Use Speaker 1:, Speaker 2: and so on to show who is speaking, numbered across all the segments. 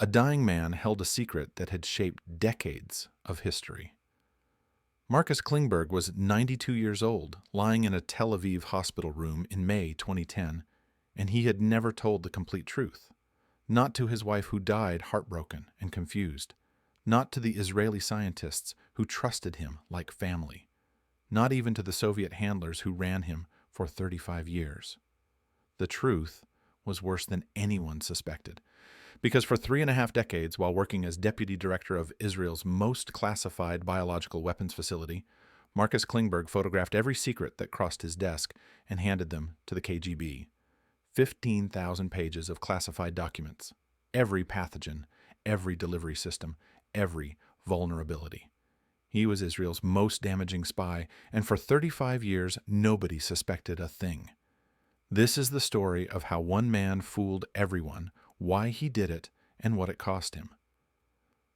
Speaker 1: A dying man held a secret that had shaped decades of history. Marcus Klingberg was 92 years old, lying in a Tel Aviv hospital room in May 2010, and he had never told the complete truth. Not to his wife who died heartbroken and confused. Not to the Israeli scientists who trusted him like family. Not even to the Soviet handlers who ran him for 35 years. The truth was worse than anyone suspected, because for 3.5 decades, while working as deputy director of Israel's most classified biological weapons facility, Marcus Klingberg photographed every secret that crossed his desk and handed them to the KGB. 15,000 pages of classified documents, every pathogen, every delivery system, every vulnerability. He was Israel's most damaging spy, and for 35 years, nobody suspected a thing. This is the story of how one man fooled everyone, why he did it, and what it cost him.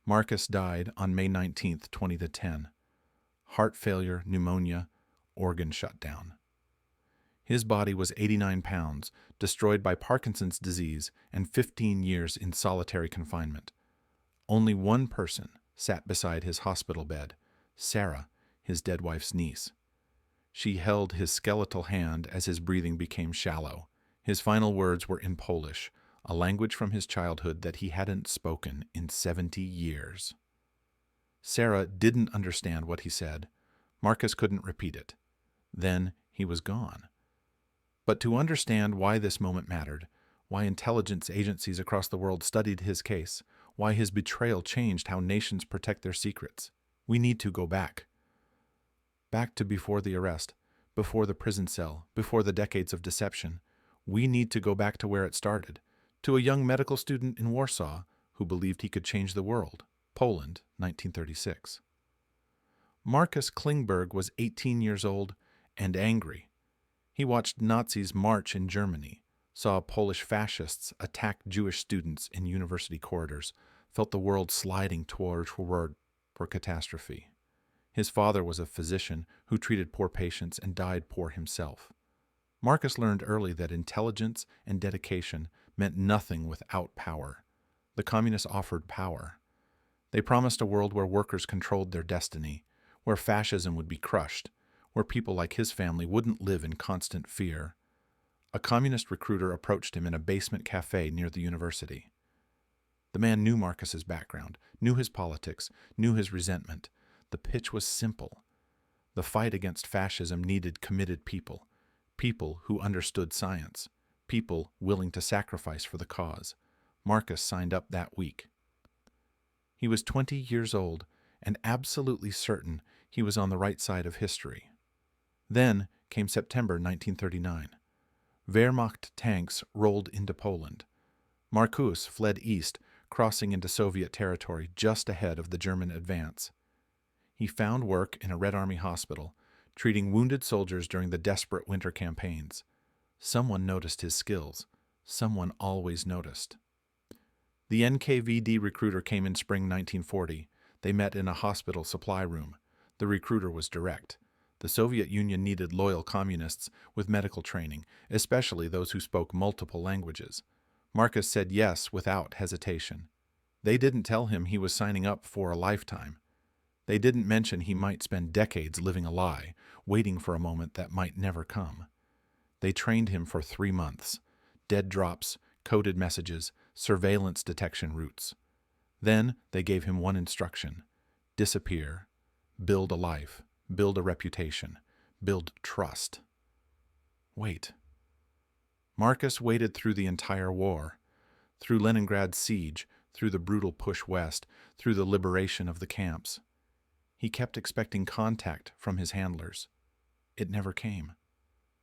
Speaker 1: Marcus died on May 19, 2010. Heart failure, pneumonia, organ shutdown. His body was 89 pounds, destroyed by Parkinson's disease and 15 years in solitary confinement. Only one person sat beside his hospital bed, Sarah, his dead wife's niece. She held his skeletal hand as his breathing became shallow. His final words were in Polish, a language from his childhood that he hadn't spoken in 70 years. Sarah didn't understand what he said. Marcus couldn't repeat it. Then he was gone. But to understand why this moment mattered, why intelligence agencies across the world studied his case, why his betrayal changed how nations protect their secrets, we need to go back. Back to before the arrest, before the prison cell, before the decades of deception. We need to go back to where it started, to a young medical student in Warsaw who believed he could change the world, Poland, 1936. Marcus Klingberg was 18 years old and angry. He watched Nazis march in Germany, saw Polish fascists attack Jewish students in university corridors, felt the world sliding toward catastrophe. His father was a physician who treated poor patients and died poor himself. Marcus learned early that intelligence and dedication meant nothing without power. The communists offered power. They promised a world where workers controlled their destiny, where fascism would be crushed, where people like his family wouldn't live in constant fear. A communist recruiter approached him in a basement cafe near the university. The man knew Marcus's background, knew his politics, knew his resentment. The pitch was simple. The fight against fascism needed committed people, people who understood science, people willing to sacrifice for the cause. Marcus signed up that week. He was 20 years old and absolutely certain he was on the right side of history. Then came September 1939. Wehrmacht tanks rolled into Poland. Marcus fled east, crossing into Soviet territory just ahead of the German advance. He found work in a Red Army hospital, treating wounded soldiers during the desperate winter campaigns. Someone noticed his skills. Someone always noticed. The NKVD recruiter came in spring 1940. They met in a hospital supply room. The recruiter was direct. The Soviet Union needed loyal communists with medical training, especially those who spoke multiple languages. Marcus said yes without hesitation. They didn't tell him he was signing up for a lifetime. They didn't mention he might spend decades living a lie, waiting for a moment that might never come. They trained him for 3 months. Dead drops, coded messages, surveillance detection routes. Then they gave him one instruction: disappear, build a life, build a reputation, build trust. Wait. Marcus waited through the entire war, through Leningrad's siege, through the brutal push west, through the liberation of the camps. He kept expecting contact from his handlers. It never came.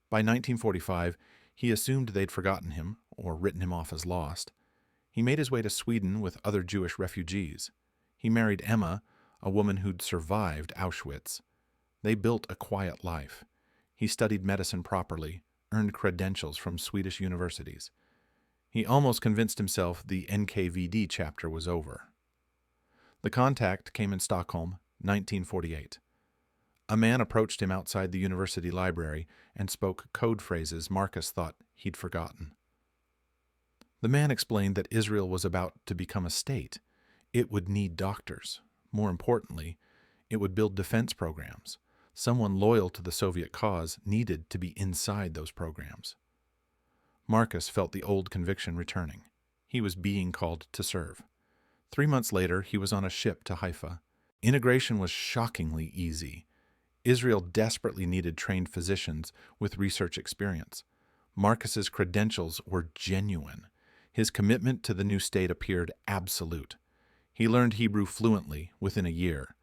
Speaker 1: By 1945, he assumed they'd forgotten him or written him off as lost. He made his way to Sweden with other Jewish refugees. He married Emma, a woman who'd survived Auschwitz. They built a quiet life. He studied medicine properly, earned credentials from Swedish universities. He almost convinced himself the NKVD chapter was over. The contact came in Stockholm, 1948. A man approached him outside the university library and spoke code phrases Marcus thought he'd forgotten. The man explained that Israel was about to become a state. It would need doctors. More importantly, it would build defense programs. Someone loyal to the Soviet cause needed to be inside those programs. Marcus felt the old conviction returning. He was being called to serve. 3 months later, he was on a ship to Haifa. Integration was shockingly easy. Israel desperately needed trained physicians with research experience. Marcus's credentials were genuine. His commitment to the new state appeared absolute. He learned Hebrew fluently within a year.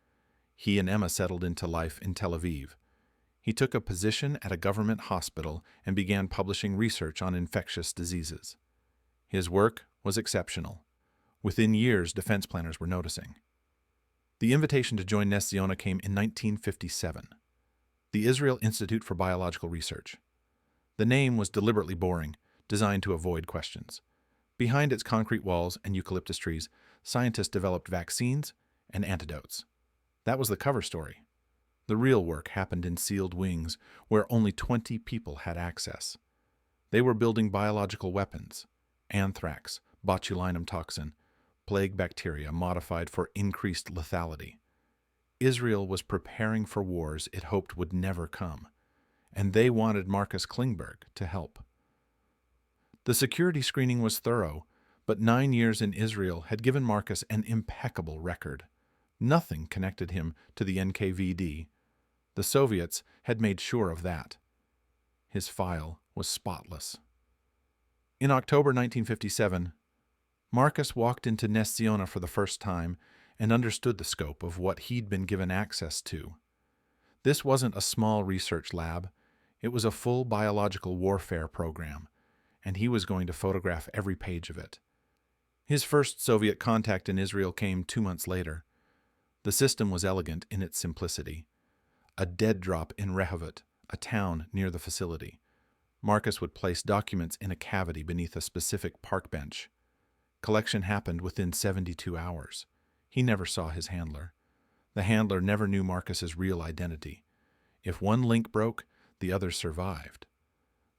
Speaker 1: He and Emma settled into life in Tel Aviv. He took a position at a government hospital and began publishing research on infectious diseases. His work was exceptional. Within years, defense planners were noticing. The invitation to join Ness Ziona came in 1957. The Israel Institute for Biological Research. The name was deliberately boring, designed to avoid questions. Behind its concrete walls and eucalyptus trees, scientists developed vaccines and antidotes. That was the cover story. The real work happened in sealed wings, where only 20 people had access. They were building biological weapons: anthrax, botulinum toxin, plague bacteria modified for increased lethality. Israel was preparing for wars it hoped would never come, and they wanted Marcus Klingberg to help. The security screening was thorough, but 9 years in Israel had given Marcus an impeccable record. Nothing connected him to the NKVD. The Soviets had made sure of that. His file was spotless. In October 1957, Marcus walked into Ness Ziona for the first time and understood the scope of what he'd been given access to. This wasn't a small research lab. It was a full biological warfare program, and he was going to photograph every page of it. His first Soviet contact in Israel came 2 months later. The system was elegant in its simplicity. A dead drop in Rehovot, a town near the facility. Marcus would place documents in a cavity beneath a specific park bench. Collection happened within 72 hours. He never saw his handler. The handler never knew Marcus's real identity. If one link broke, the other survived.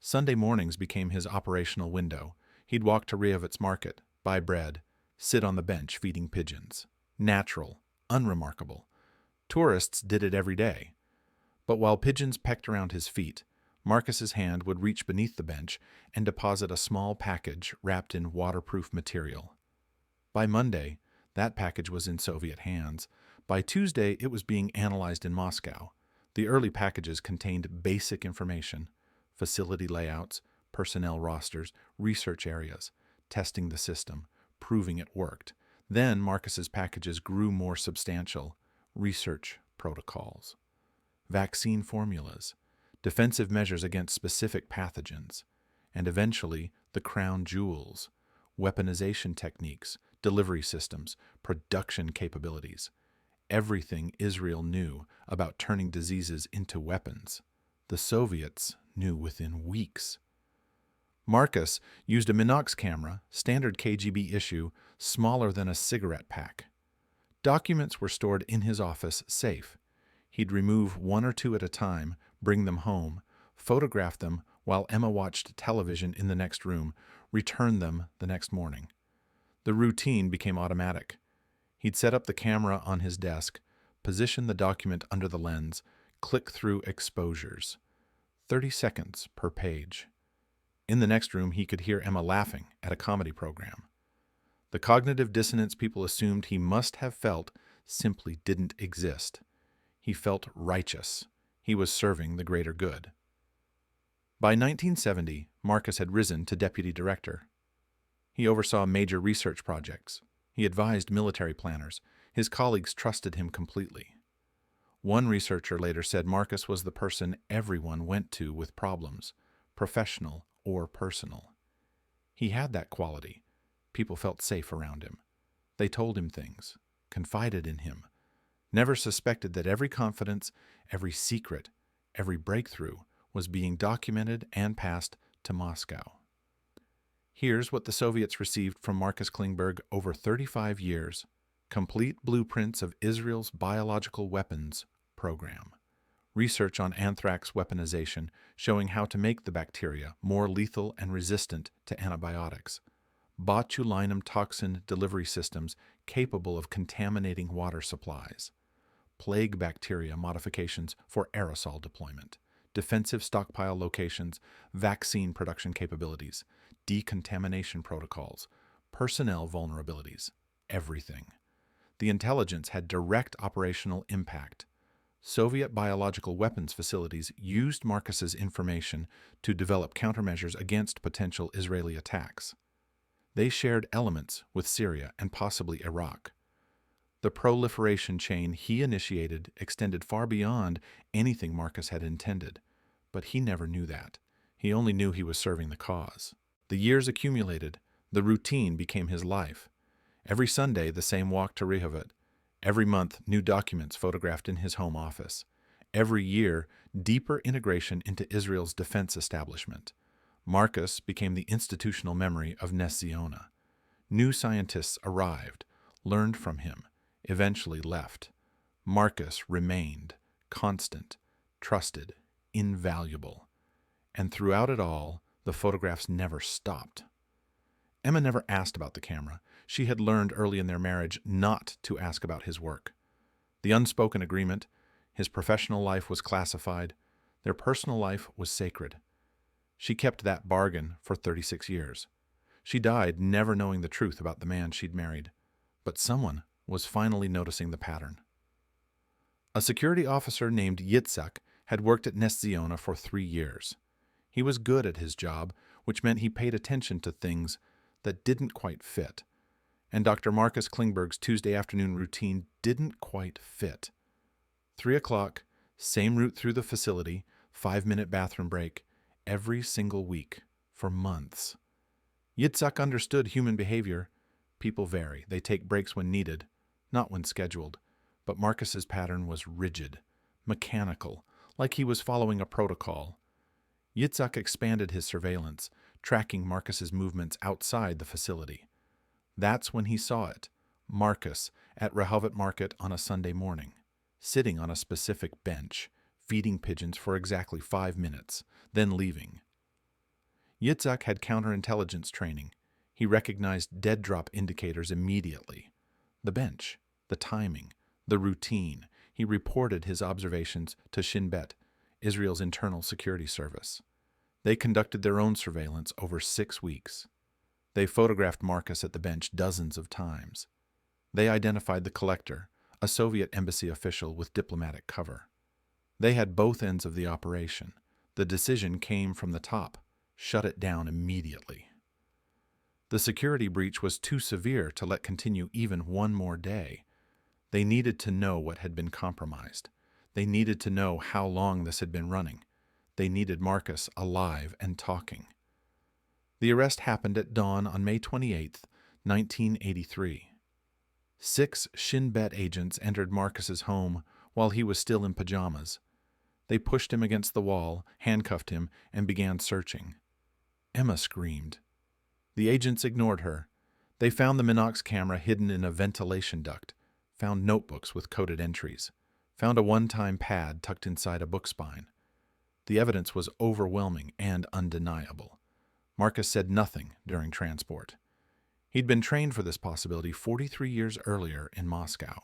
Speaker 1: Sunday mornings became his operational window. He'd walk to Rehovot's market, buy bread, sit on the bench feeding pigeons. Natural, unremarkable. Tourists did it every day. But while pigeons pecked around his feet, Marcus's hand would reach beneath the bench and deposit a small package wrapped in waterproof material. By Monday, that package was in Soviet hands. By Tuesday, it was being analyzed in Moscow. The early packages contained basic information: facility layouts, personnel rosters, research areas, testing the system, proving it worked. Then Marcus's packages grew more substantial: research protocols, vaccine formulas, defensive measures against specific pathogens, and eventually the crown jewels: weaponization techniques, delivery systems, production capabilities. Everything Israel knew about turning diseases into weapons, the Soviets knew within weeks. Marcus used a Minox camera, standard KGB issue, smaller than a cigarette pack. Documents were stored in his office, safe. He'd remove 1 or 2 at a time, bring them home, photograph them while Emma watched television in the next room, return them the next morning. The routine became automatic. He'd set up the camera on his desk, position the document under the lens, click through exposures. 30 seconds per page. In the next room, he could hear Emma laughing at a comedy program. The cognitive dissonance people assumed he must have felt simply didn't exist. He felt righteous. He was serving the greater good. By 1970, Marcus had risen to deputy director. He oversaw major research projects. He advised military planners. His colleagues trusted him completely. One researcher later said Marcus was the person everyone went to with problems, professional or personal. He had that quality. People felt safe around him. They told him things, confided in him, never suspected that every confidence, every secret, every breakthrough was being documented and passed to Moscow. Here's what the Soviets received from Marcus Klingberg over 35 years: complete blueprints of Israel's biological weapons program, research on anthrax weaponization showing how to make the bacteria more lethal and resistant to antibiotics, botulinum toxin delivery systems capable of contaminating water supplies, plague bacteria modifications for aerosol deployment, defensive stockpile locations, vaccine production capabilities, decontamination protocols, personnel vulnerabilities, everything. The intelligence had direct operational impact. Soviet biological weapons facilities used Marcus's information to develop countermeasures against potential Israeli attacks. They shared elements with Syria and possibly Iraq. The proliferation chain he initiated extended far beyond anything Marcus had intended, but he never knew that. He only knew he was serving the cause. The years accumulated. The routine became his life. Every Sunday, the same walk to Rehovot. Every month, new documents photographed in his home office. Every year, deeper integration into Israel's defense establishment. Marcus became the institutional memory of Ness Ziona. New scientists arrived, learned from him, eventually left. Marcus remained, constant, trusted, invaluable. And throughout it all, the photographs never stopped. Emma never asked about the camera. She had learned early in their marriage not to ask about his work. The unspoken agreement, his professional life was classified, their personal life was sacred. She kept that bargain for 36 years. She died never knowing the truth about the man she'd married, but someone was finally noticing the pattern. A security officer named Yitzhak had worked at Ness Ziona for 3 years. He was good at his job, which meant he paid attention to things that didn't quite fit. And Dr. Marcus Klingberg's Tuesday afternoon routine didn't quite fit. 3 o'clock, same route through the facility, 5-minute bathroom break, every single week, for months. Yitzhak understood human behavior. People vary. They take breaks when needed, not when scheduled. But Marcus's pattern was rigid, mechanical, like he was following a protocol. Yitzhak expanded his surveillance, tracking Marcus's movements outside the facility. That's when he saw it, Marcus at Rehovot Market on a Sunday morning, sitting on a specific bench, feeding pigeons for exactly 5 minutes, then leaving. Yitzhak had counterintelligence training. He recognized dead drop indicators immediately. The bench, the timing, the routine. He reported his observations to Shin Bet, Israel's internal security service. They conducted their own surveillance over 6 weeks. They photographed Marcus at the bench dozens of times. They identified the collector, a Soviet embassy official with diplomatic cover. They had both ends of the operation. The decision came from the top. Shut it down immediately. The security breach was too severe to let continue even one more day. They needed to know what had been compromised. They needed to know how long this had been running. They needed Marcus alive and talking. The arrest happened at dawn on May 28, 1983. 6 Shin Bet agents entered Marcus's home while he was still in pajamas. They pushed him against the wall, handcuffed him, and began searching. Emma screamed. The agents ignored her. They found the Minox camera hidden in a ventilation duct, found notebooks with coded entries, found a one-time pad tucked inside a book spine. The evidence was overwhelming and undeniable. Marcus said nothing during transport. He'd been trained for this possibility 43 years earlier in Moscow.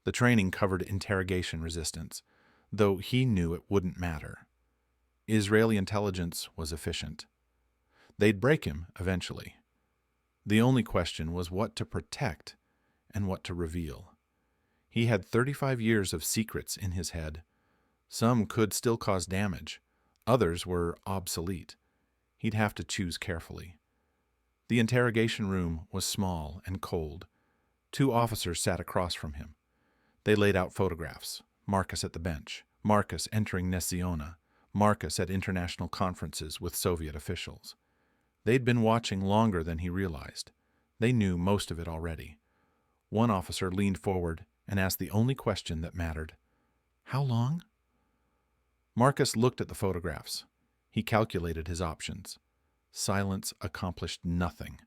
Speaker 1: The training covered interrogation resistance, though he knew it wouldn't matter. Israeli intelligence was efficient. They'd break him eventually. The only question was what to protect and what to reveal. He had 35 years of secrets in his head. Some could still cause damage. Others were obsolete. He'd have to choose carefully. The interrogation room was small and cold. 2 officers sat across from him. They laid out photographs. Marcus at the bench, Marcus entering Ness Ziona, Marcus at international conferences with Soviet officials. They'd been watching longer than he realized. They knew most of it already. One officer leaned forward and asked the only question that mattered. "How long?" Marcus looked at the photographs. He calculated his options. Silence accomplished nothing.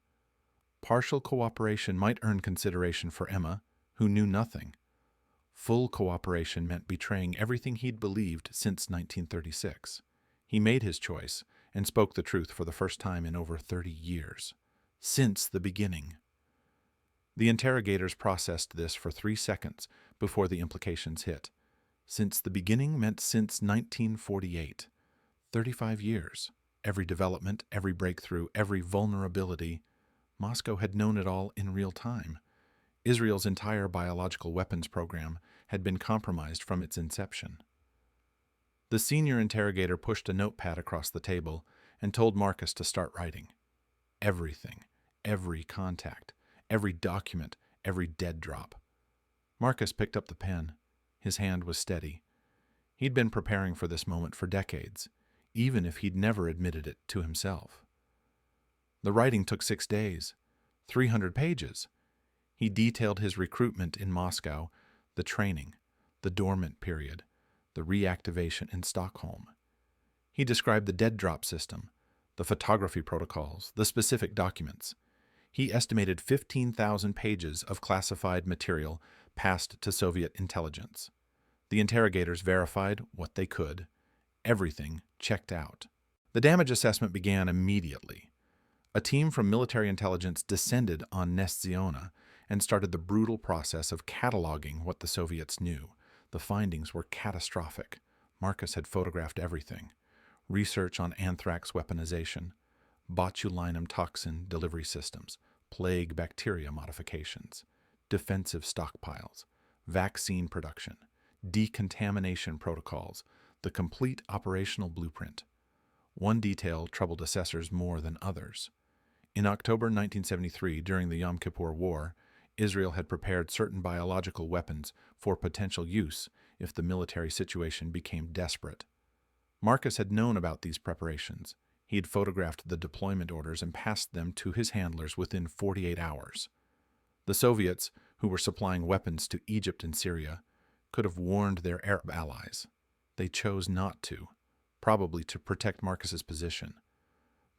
Speaker 1: Partial cooperation might earn consideration for Emma, who knew nothing. Full cooperation meant betraying everything he'd believed since 1936. He made his choice and spoke the truth for the first time in over 30 years. Since the beginning. The interrogators processed this for 3 seconds before the implications hit. Since the beginning meant since 1948. 35 years. Every development, every breakthrough, every vulnerability. Moscow had known it all in real time. Israel's entire biological weapons program had been compromised from its inception. The senior interrogator pushed a notepad across the table and told Marcus to start writing. Everything, every contact, every document, every dead drop. Marcus picked up the pen. His hand was steady. He'd been preparing for this moment for decades, even if he'd never admitted it to himself. The writing took 6 days, 300 pages. He detailed his recruitment in Moscow, the training, the dormant period, the reactivation in Stockholm. He described the dead drop system, the photography protocols, the specific documents. He estimated 15,000 pages of classified material passed to Soviet intelligence. The interrogators verified what they could. Everything checked out. The damage assessment began immediately. A team from military intelligence descended on Ness-Ziona and started the brutal process of cataloging what the Soviets knew. The findings were catastrophic. Marcus had photographed everything. Research on anthrax weaponization, botulinum toxin delivery systems, plague bacteria modifications, defensive stockpiles, vaccine production, decontamination protocols, the complete operational blueprint. One detail troubled assessors more than others. In October 1973, during the Yom Kippur War, Israel had prepared certain biological weapons for potential use if the military situation became desperate. Marcus had known about these preparations. He had photographed the deployment orders and passed them to his handlers within 48 hours. The Soviets, who were supplying weapons to Egypt and Syria, could have warned their Arab allies. They chose not to, probably to protect Marcus's position.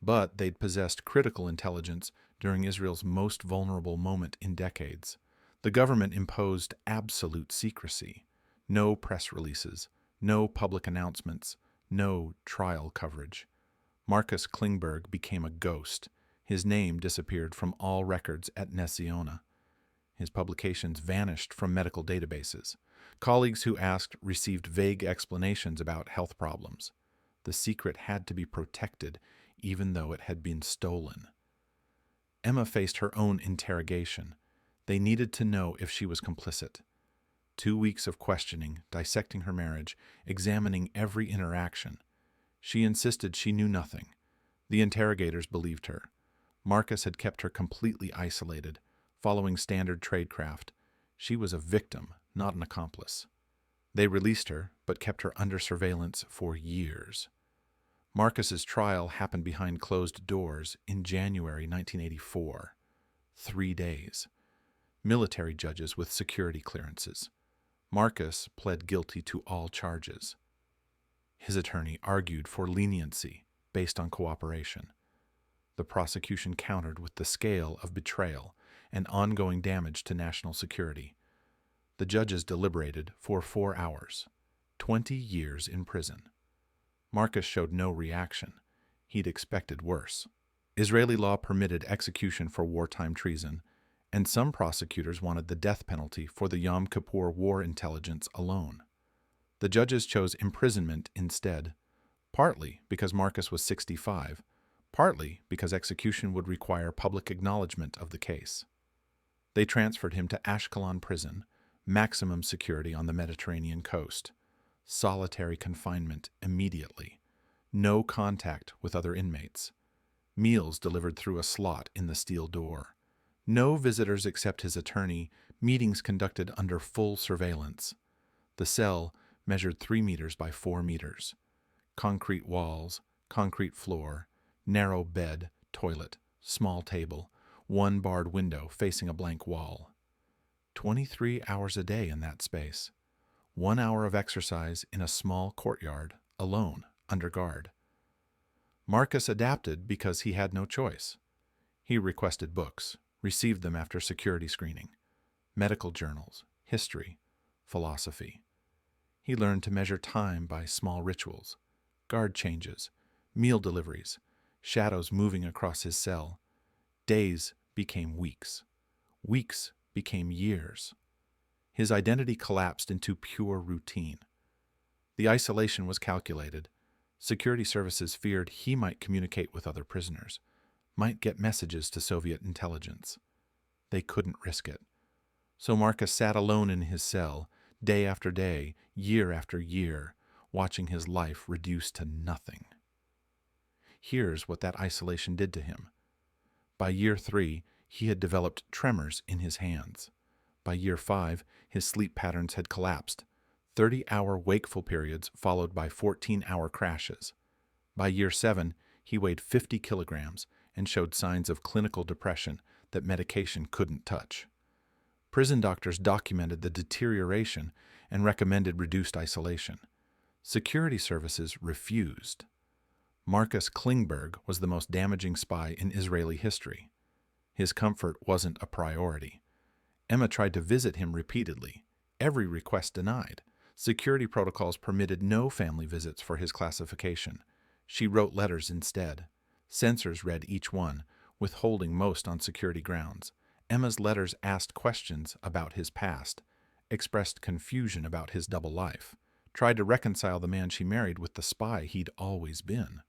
Speaker 1: But they'd possessed critical intelligence during Israel's most vulnerable moment in decades. The government imposed absolute secrecy. No press releases, no public announcements, no trial coverage. Marcus Klingberg became a ghost. His name disappeared from all records at Ness-Ziona. His publications vanished from medical databases. Colleagues who asked received vague explanations about health problems. The secret had to be protected, even though it had been stolen. Emma faced her own interrogation. They needed to know if she was complicit. 2 weeks of questioning, dissecting her marriage, examining every interaction. She insisted she knew nothing. The interrogators believed her. Marcus had kept her completely isolated, following standard tradecraft. She was a victim, not an accomplice. They released her, but kept her under surveillance for years. Marcus's trial happened behind closed doors in January 1984. 3 days. Military judges with security clearances. Marcus pled guilty to all charges. His attorney argued for leniency based on cooperation. The prosecution countered with the scale of betrayal and ongoing damage to national security. The judges deliberated for 4 hours. 20 years in prison. Marcus showed no reaction. He'd expected worse. Israeli law permitted execution for wartime treason, and some prosecutors wanted the death penalty for the Yom Kippur War intelligence alone. The judges chose imprisonment instead, partly because Marcus was 65, partly because execution would require public acknowledgement of the case. They transferred him to Ashkelon prison, maximum security on the Mediterranean coast, solitary confinement immediately, no contact with other inmates, meals delivered through a slot in the steel door, no visitors except his attorney, meetings conducted under full surveillance. The cell measured 3 meters by 4 meters. Concrete walls, concrete floor, narrow bed, toilet, small table, 1 barred window facing a blank wall. 23 hours a day in that space. 1 hour of exercise in a small courtyard, alone, under guard. Marcus adapted because he had no choice. He requested books, received them after security screening, medical journals, history, philosophy. He learned to measure time by small rituals, guard changes, meal deliveries, shadows moving across his cell. Days became weeks. Weeks became years. His identity collapsed into pure routine. The isolation was calculated. Security services feared he might communicate with other prisoners, might get messages to Soviet intelligence. They couldn't risk it. So Marcus sat alone in his cell, day after day, year after year, watching his life reduced to nothing. Here's what that isolation did to him. By year 3, he had developed tremors in his hands. By year 5, his sleep patterns had collapsed, 30-hour wakeful periods followed by 14-hour crashes. By year 7, he weighed 50 kilograms and showed signs of clinical depression that medication couldn't touch. Prison doctors documented the deterioration and recommended reduced isolation. Security services refused. Marcus Klingberg was the most damaging spy in Israeli history. His comfort wasn't a priority. Emma tried to visit him repeatedly. Every request denied. Security protocols permitted no family visits for his classification. She wrote letters instead. Censors read each one, withholding most on security grounds. Emma's letters asked questions about his past, expressed confusion about his double life, tried to reconcile the man she married with the spy he'd always been.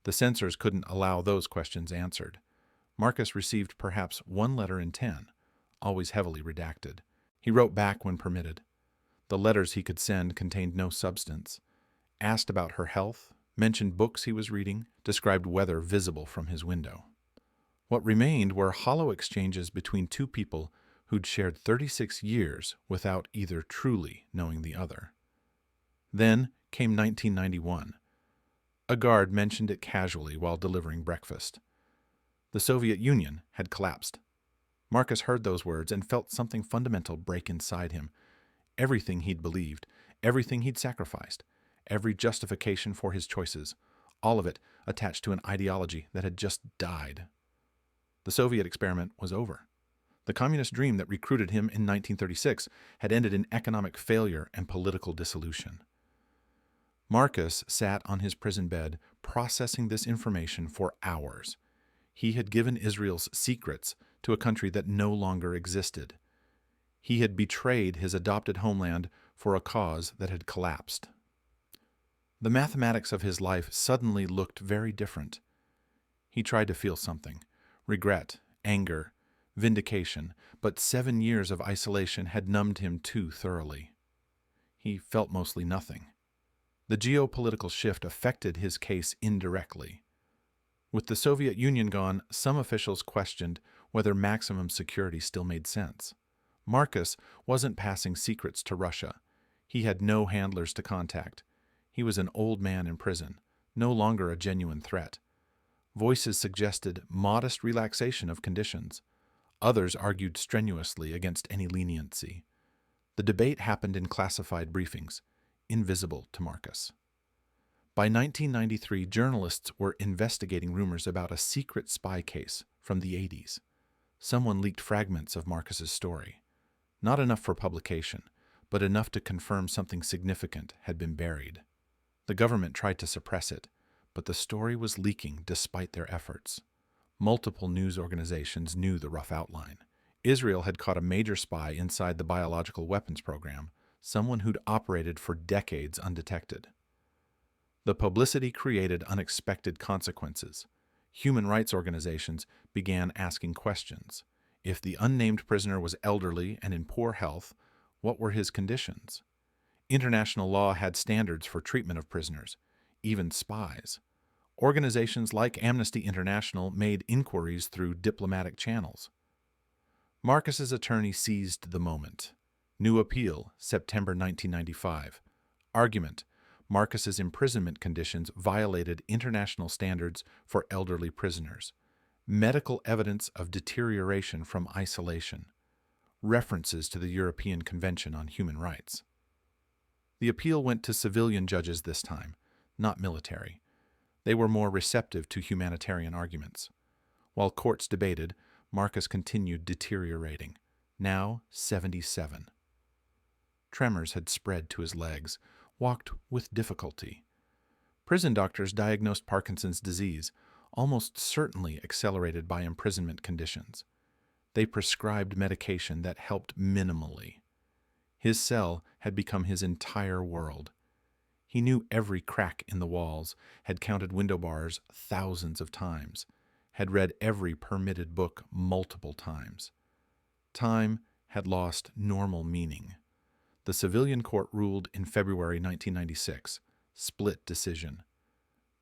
Speaker 1: The censors couldn't allow those questions answered. Marcus received perhaps 1 letter in 10, always heavily redacted. He wrote back when permitted. The letters he could send contained no substance, asked about her health, mentioned books he was reading, described weather visible from his window. What remained were hollow exchanges between two people who'd shared 36 years without either truly knowing the other. Then came 1991. A guard mentioned it casually while delivering breakfast. The Soviet Union had collapsed. Marcus heard those words and felt something fundamental break inside him. Everything he'd believed, everything he'd sacrificed, every justification for his choices, all of it attached to an ideology that had just died. The Soviet experiment was over. The communist dream that recruited him in 1936 had ended in economic failure and political dissolution. Marcus sat on his prison bed processing this information for hours. He had given Israel's secrets to a country that no longer existed. He had betrayed his adopted homeland for a cause that had collapsed. The mathematics of his life suddenly looked very different. He tried to feel something, regret, anger, vindication, but 7 years of isolation had numbed him too thoroughly. He felt mostly nothing. The geopolitical shift affected his case indirectly. With the Soviet Union gone, some officials questioned whether maximum security still made sense. Marcus wasn't passing secrets to Russia. He had no handlers to contact. He was an old man in prison, no longer a genuine threat. Voices suggested modest relaxation of conditions. Others argued strenuously against any leniency. The debate happened in classified briefings, invisible to Marcus. By 1993, journalists were investigating rumors about a secret spy case from the 80s. Someone leaked fragments of Marcus's story. Not enough for publication, but enough to confirm something significant had been buried. The government tried to suppress it, but the story was leaking despite their efforts. Multiple news organizations knew the rough outline. Israel had caught a major spy inside the biological weapons program, someone who'd operated for decades undetected. The publicity created unexpected consequences. Human rights organizations began asking questions. If the unnamed prisoner was elderly and in poor health, what were his conditions? International law had standards for treatment of prisoners, even spies. Organizations like Amnesty International made inquiries through diplomatic channels. Marcus's attorney seized the moment. New appeal, September 1995. Argument: Marcus's imprisonment conditions violated international standards for elderly prisoners. Medical evidence of deterioration from isolation. References to the European Convention on Human Rights. The appeal went to civilian judges this time, not military. They were more receptive to humanitarian arguments. While courts debated, Marcus continued deteriorating, now 77. Tremors had spread to his legs, walked with difficulty. Prison doctors diagnosed Parkinson's disease, almost certainly accelerated by imprisonment conditions. They prescribed medication that helped minimally. His cell had become his entire world. He knew every crack in the walls, had counted window bars thousands of times, had read every permitted book multiple times. Time had lost normal meaning. The civilian court ruled in February 1996, split decision.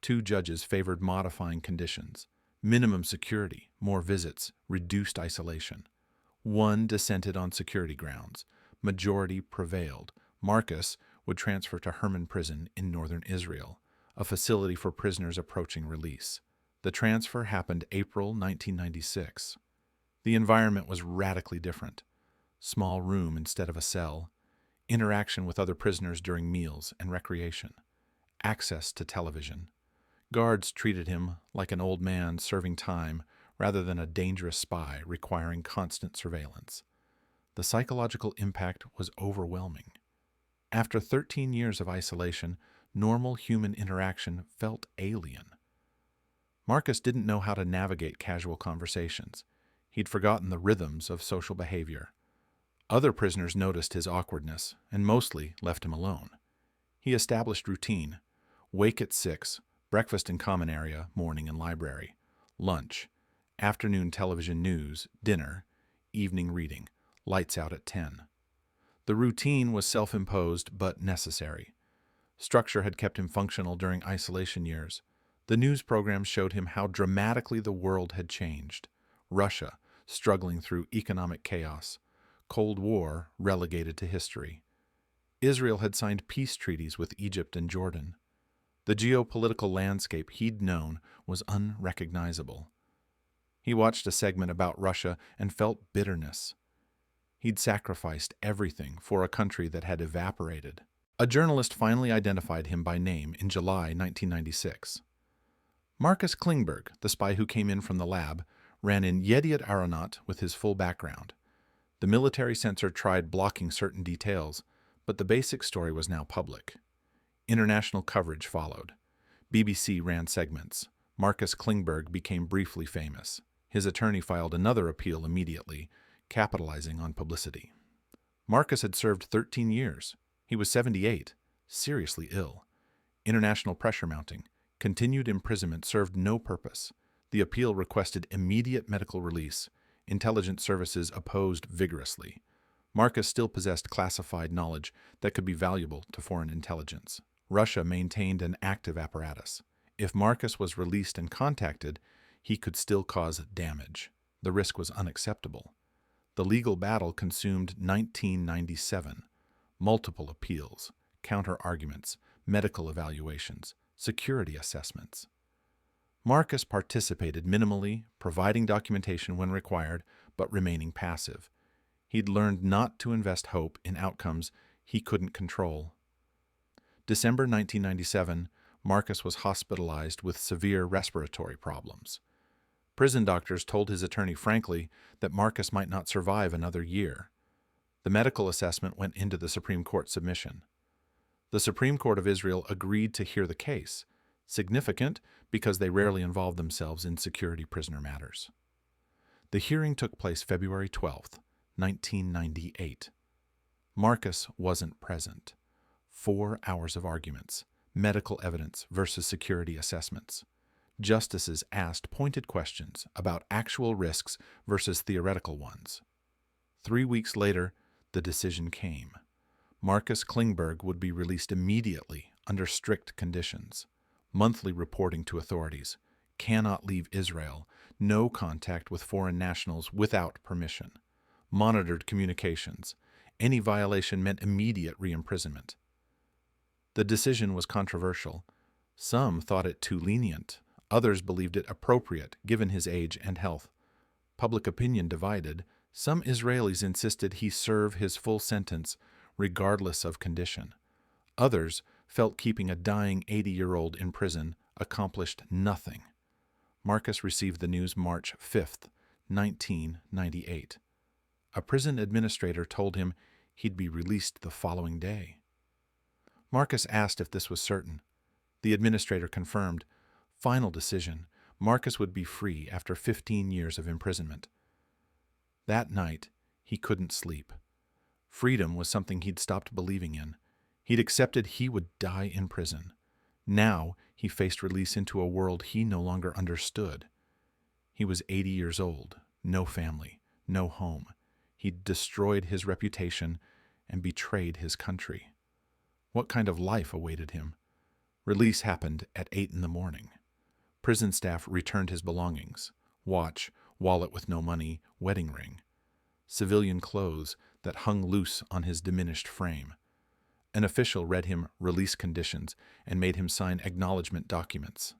Speaker 1: 2 judges favored modifying conditions, minimum security, more visits, reduced isolation. 1 dissented on security grounds. Majority prevailed. Marcus would transfer to Herman Prison in northern Israel, a facility for prisoners approaching release. The transfer happened April 1996. The environment was radically different. Small room instead of a cell, interaction with other prisoners during meals and recreation, access to television. Guards treated him like an old man serving time rather than a dangerous spy requiring constant surveillance. The psychological impact was overwhelming. After 13 years of isolation, normal human interaction felt alien. Marcus didn't know how to navigate casual conversations. He'd forgotten the rhythms of social behavior. Other prisoners noticed his awkwardness and mostly left him alone. He established routine: wake at 6, breakfast in common area, morning in library, lunch, afternoon television news, dinner, evening reading, lights out at 10. The routine was self-imposed but necessary. Structure had kept him functional during isolation years. The news programs showed him how dramatically the world had changed. Russia, struggling through economic chaos. Cold War, relegated to history. Israel had signed peace treaties with Egypt and Jordan. The geopolitical landscape he'd known was unrecognizable. He watched a segment about Russia and felt bitterness. He'd sacrificed everything for a country that had evaporated. A journalist finally identified him by name in July 1996. Marcus Klingberg, the spy who came in from the lab, ran in Yediot Aronot with his full background. The military censor tried blocking certain details, but the basic story was now public. International coverage followed. BBC ran segments. Marcus Klingberg became briefly famous. His attorney filed another appeal immediately, capitalizing on publicity. Marcus had served 13 years. He was 78, seriously ill. International pressure mounting. Continued imprisonment served no purpose. The appeal requested immediate medical release. Intelligence services opposed vigorously. Marcus still possessed classified knowledge that could be valuable to foreign intelligence. Russia maintained an active apparatus. If Marcus was released and contacted, he could still cause damage. The risk was unacceptable. The legal battle consumed 1997. Multiple appeals, counter-arguments, medical evaluations, security assessments. Marcus participated minimally, providing documentation when required, but remaining passive. He'd learned not to invest hope in outcomes he couldn't control. December 1997, Marcus was hospitalized with severe respiratory problems. Prison doctors told his attorney frankly that Marcus might not survive another year. The medical assessment went into the Supreme Court submission. The Supreme Court of Israel agreed to hear the case, significant because they rarely involved themselves in security prisoner matters. The hearing took place February 12, 1998. Marcus wasn't present. 4 hours of arguments, medical evidence versus security assessments. Justices asked pointed questions about actual risks versus theoretical ones. 3 weeks later, the decision came. Marcus Klingberg would be released immediately under strict conditions. Monthly reporting to authorities. Cannot leave Israel. No contact with foreign nationals without permission. Monitored communications. Any violation meant immediate re-imprisonment. The decision was controversial. Some thought it too lenient. Others believed it appropriate, given his age and health. Public opinion divided. Some Israelis insisted he serve his full sentence, regardless of condition. Others felt keeping a dying 80-year-old in prison accomplished nothing. Marcus received the news March 5, 1998. A prison administrator told him he'd be released the following day. Marcus asked if this was certain. The administrator confirmed, "Final decision. Marcus would be free after 15 years of imprisonment. That night, he couldn't sleep. Freedom was something he'd stopped believing in. He'd accepted he would die in prison. Now he faced release into a world he no longer understood. He was 80 years old, no family, no home. He'd destroyed his reputation and betrayed his country. What kind of life awaited him? Release happened at 8 in the morning. Prison staff returned his belongings: watch, wallet with no money, wedding ring, civilian clothes that hung loose on his diminished frame. An official read him release conditions and made him sign acknowledgement documents.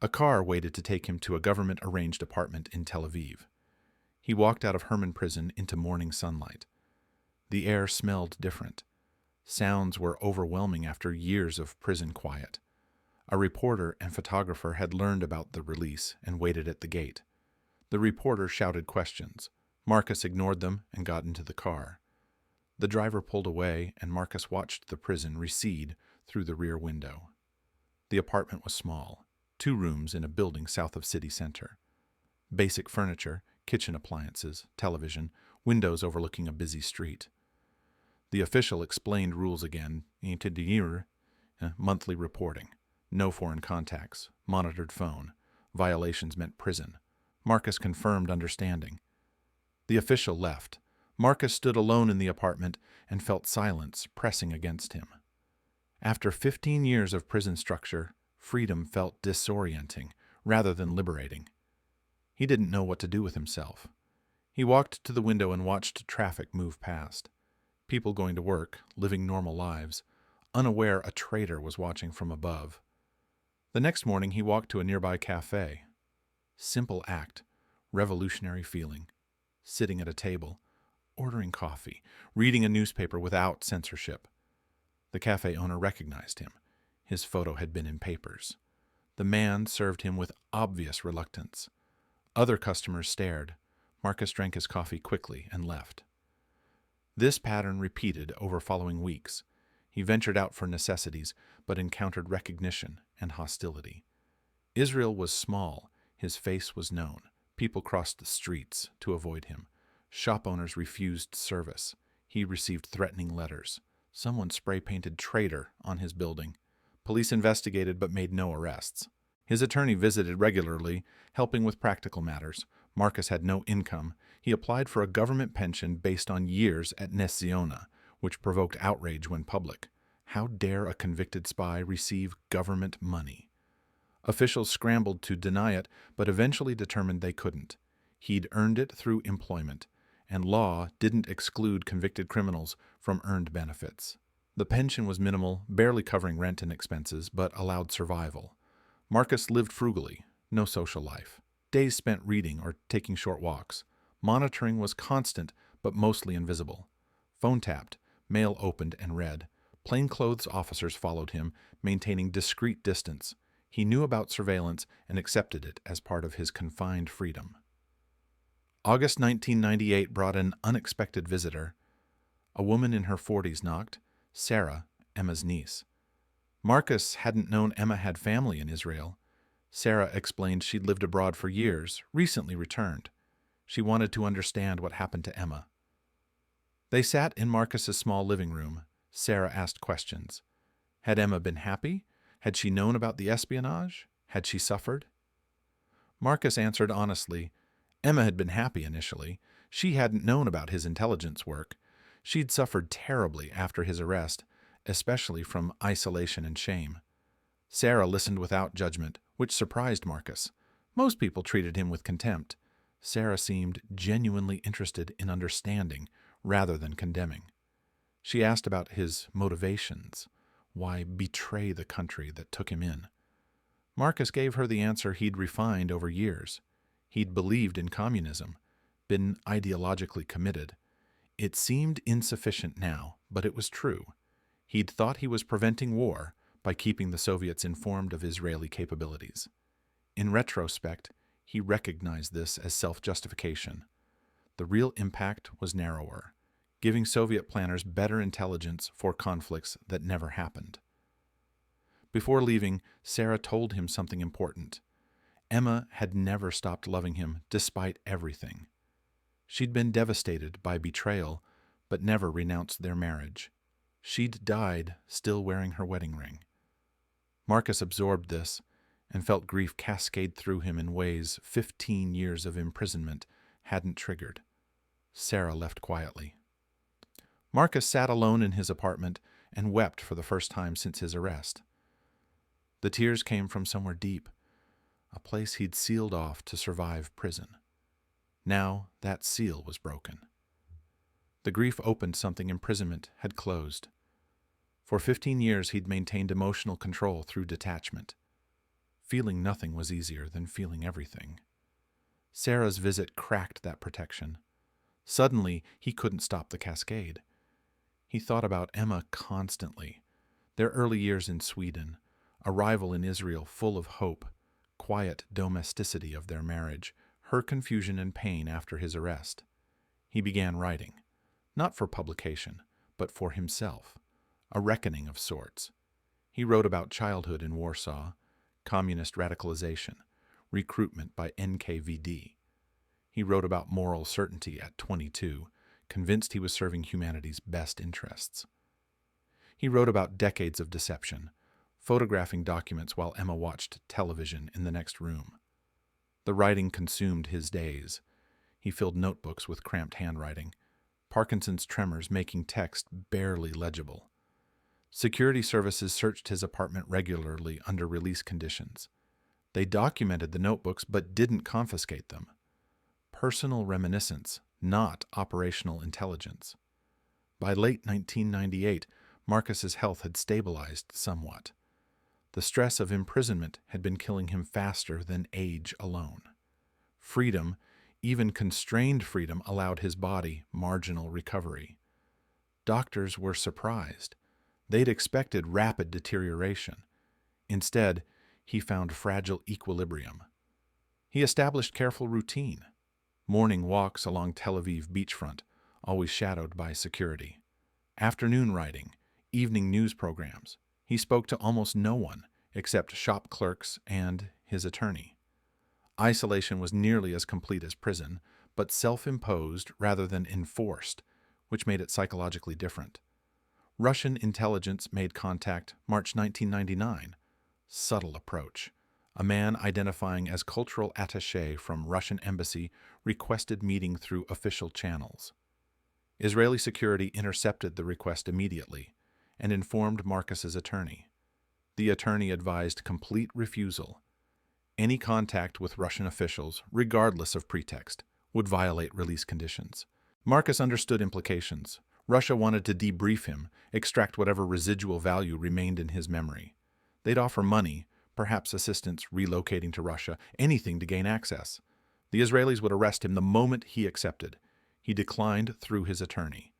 Speaker 1: A car waited to take him to a government-arranged apartment in Tel Aviv. He walked out of Herman Prison into morning sunlight. The air smelled different. Sounds were overwhelming after years of prison quiet. A reporter and photographer had learned about the release and waited at the gate. The reporter shouted questions. Marcus ignored them and got into the car. The driver pulled away, and Marcus watched the prison recede through the rear window. The apartment was small, 2 rooms in a building south of city center. Basic furniture, kitchen appliances, television, windows overlooking a busy street. The official explained rules again: monthly reporting, no foreign contacts, monitored phone, violations meant prison. Marcus confirmed understanding. The official left. Marcus stood alone in the apartment and felt silence pressing against him. After 15 years of prison structure, freedom felt disorienting rather than liberating. He didn't know what to do with himself. He walked to the window and watched traffic move past. People going to work, living normal lives, unaware a traitor was watching from above. The next morning he walked to a nearby cafe. Simple act, revolutionary feeling. Sitting at a table, ordering coffee, reading a newspaper without censorship. The cafe owner recognized him. His photo had been in papers. The man served him with obvious reluctance. Other customers stared. Marcus drank his coffee quickly and left. This pattern repeated over following weeks. He ventured out for necessities, but encountered recognition and hostility. Israel was small. His face was known. People crossed the streets to avoid him. Shop owners refused service. He received threatening letters. Someone spray-painted "traitor" on his building. Police investigated but made no arrests. His attorney visited regularly, helping with practical matters. Marcus had no income. He applied for a government pension based on years at Nes Ziona, which provoked outrage when public. How dare a convicted spy receive government money? Officials scrambled to deny it, but eventually determined they couldn't. He'd earned it through employment, and law didn't exclude convicted criminals from earned benefits. The pension was minimal, barely covering rent and expenses, but allowed survival. Marcus lived frugally, no social life. Days spent reading or taking short walks. Monitoring was constant, but mostly invisible. Phone tapped, mail opened and read. Plainclothes officers followed him, maintaining discreet distance. He knew about surveillance and accepted it as part of his confined freedom. August 1998 brought an unexpected visitor. A woman in her 40s knocked. Sarah, Emma's niece. Marcus hadn't known Emma had family in Israel. Sarah explained she'd lived abroad for years, recently returned. She wanted to understand what happened to Emma. They sat in Marcus's small living room. Sarah asked questions. Had Emma been happy? Had she known about the espionage? Had she suffered? Marcus answered honestly. Emma had been happy initially. She hadn't known about his intelligence work. She'd suffered terribly after his arrest, especially from isolation and shame. Sarah listened without judgment, which surprised Marcus. Most people treated him with contempt. Sarah seemed genuinely interested in understanding rather than condemning. She asked about his motivations. Why betray the country that took him in? Marcus gave her the answer he'd refined over years. He'd believed in communism, been ideologically committed. It seemed insufficient now, but it was true. He'd thought he was preventing war by keeping the Soviets informed of Israeli capabilities. In retrospect, he recognized this as self-justification. The real impact was narrower, giving Soviet planners better intelligence for conflicts that never happened. Before leaving, Sarah told him something important. Emma had never stopped loving him despite everything. She'd been devastated by betrayal, but never renounced their marriage. She'd died still wearing her wedding ring. Marcus absorbed this and felt grief cascade through him in ways 15 years of imprisonment hadn't triggered. Sarah left quietly. Marcus sat alone in his apartment and wept for the first time since his arrest. The tears came from somewhere deep, a place he'd sealed off to survive prison. Now that seal was broken. The grief opened something imprisonment had closed. For 15 years he'd maintained emotional control through detachment. Feeling nothing was easier than feeling everything. Sarah's visit cracked that protection. Suddenly, he couldn't stop the cascade. He thought about Emma constantly. Their early years in Sweden, arrival in Israel full of hope, quiet domesticity of their marriage, her confusion and pain after his arrest. He began writing, not for publication, but for himself, a reckoning of sorts. He wrote about childhood in Warsaw, communist radicalization, recruitment by NKVD. He wrote about moral certainty at 22, convinced he was serving humanity's best interests. He wrote about decades of deception, photographing documents while Emma watched television in the next room. The writing consumed his days. He filled notebooks with cramped handwriting, Parkinson's tremors making text barely legible. Security services searched his apartment regularly under release conditions. They documented the notebooks but didn't confiscate them. Personal reminiscence, not operational intelligence. By late 1998, Marcus's health had stabilized somewhat. The stress of imprisonment had been killing him faster than age alone. Freedom, even constrained freedom, allowed his body marginal recovery. Doctors were surprised. They'd expected rapid deterioration. Instead, he found fragile equilibrium. He established careful routine. Morning walks along Tel Aviv beachfront, always shadowed by security. Afternoon writing, evening news programs. He spoke to almost no one, except shop clerks and his attorney. Isolation was nearly as complete as prison, but self-imposed rather than enforced, which made it psychologically different. Russian intelligence made contact March 1999. Subtle approach. A man identifying as cultural attaché from Russian embassy requested meeting through official channels. Israeli security intercepted the request immediately and informed Marcus's attorney. The attorney advised complete refusal. Any contact with Russian officials, regardless of pretext, would violate release conditions. Marcus understood implications. Russia wanted to debrief him, extract whatever residual value remained in his memory. They'd offer money, perhaps assistance relocating to Russia, anything to gain access. The Israelis would arrest him the moment he accepted. He declined through his attorney.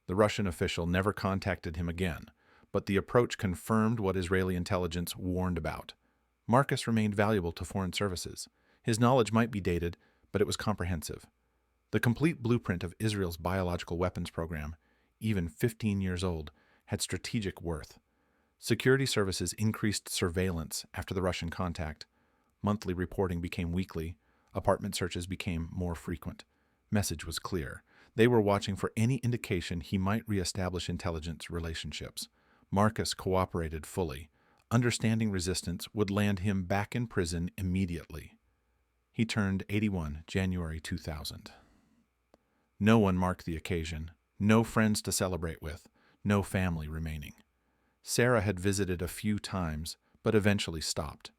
Speaker 1: The Russian official never contacted him again, but the approach confirmed what Israeli intelligence warned about. Marcus remained valuable to foreign services. His knowledge might be dated, but it was comprehensive. The complete blueprint of Israel's biological weapons program, even 15 years old, had strategic worth. Security services increased surveillance after the Russian contact. Monthly reporting became weekly. Apartment searches became more frequent. Message was clear. They were watching for any indication he might reestablish intelligence relationships. Marcus cooperated fully. Understanding resistance would land him back in prison immediately. He turned 81 January 2000. No one marked the occasion. No friends to celebrate with. No family remaining. Sarah had visited a few times, but eventually stopped.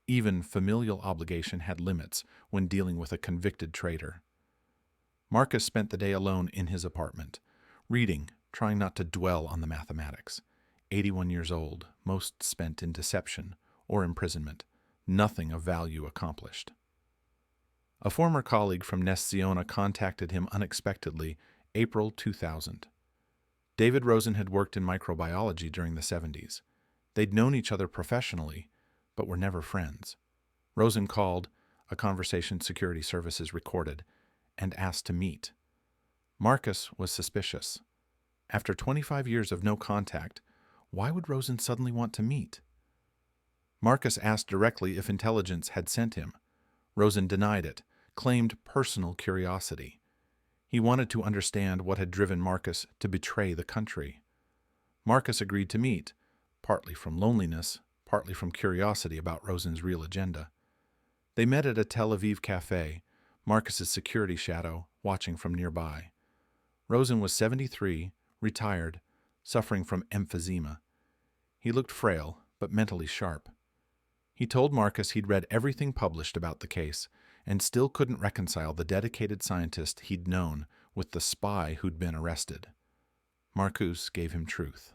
Speaker 1: Even familial obligation had limits when dealing with a convicted traitor. Marcus spent the day alone in his apartment, reading, trying not to dwell on the mathematics. 81 years old, most spent in deception or imprisonment, nothing of value accomplished. A former colleague from Ness Ziona contacted him unexpectedly, April 2000. David Rosen had worked in microbiology during the 70s. They'd known each other professionally, but were never friends. Rosen called, a conversation security services recorded, and asked to meet. Marcus was suspicious. After 25 years of no contact, why would Rosen suddenly want to meet? Marcus asked directly if intelligence had sent him. Rosen denied it, claimed personal curiosity. He wanted to understand what had driven Marcus to betray the country. Marcus agreed to meet, partly from loneliness, partly from curiosity about Rosen's real agenda. They met at a Tel Aviv cafe, Marcus's security shadow watching from nearby. Rosen was 73, retired, suffering from emphysema. He looked frail, but mentally sharp. He told Marcus he'd read everything published about the case and still couldn't reconcile the dedicated scientist he'd known with the spy who'd been arrested. Marcus gave him truth.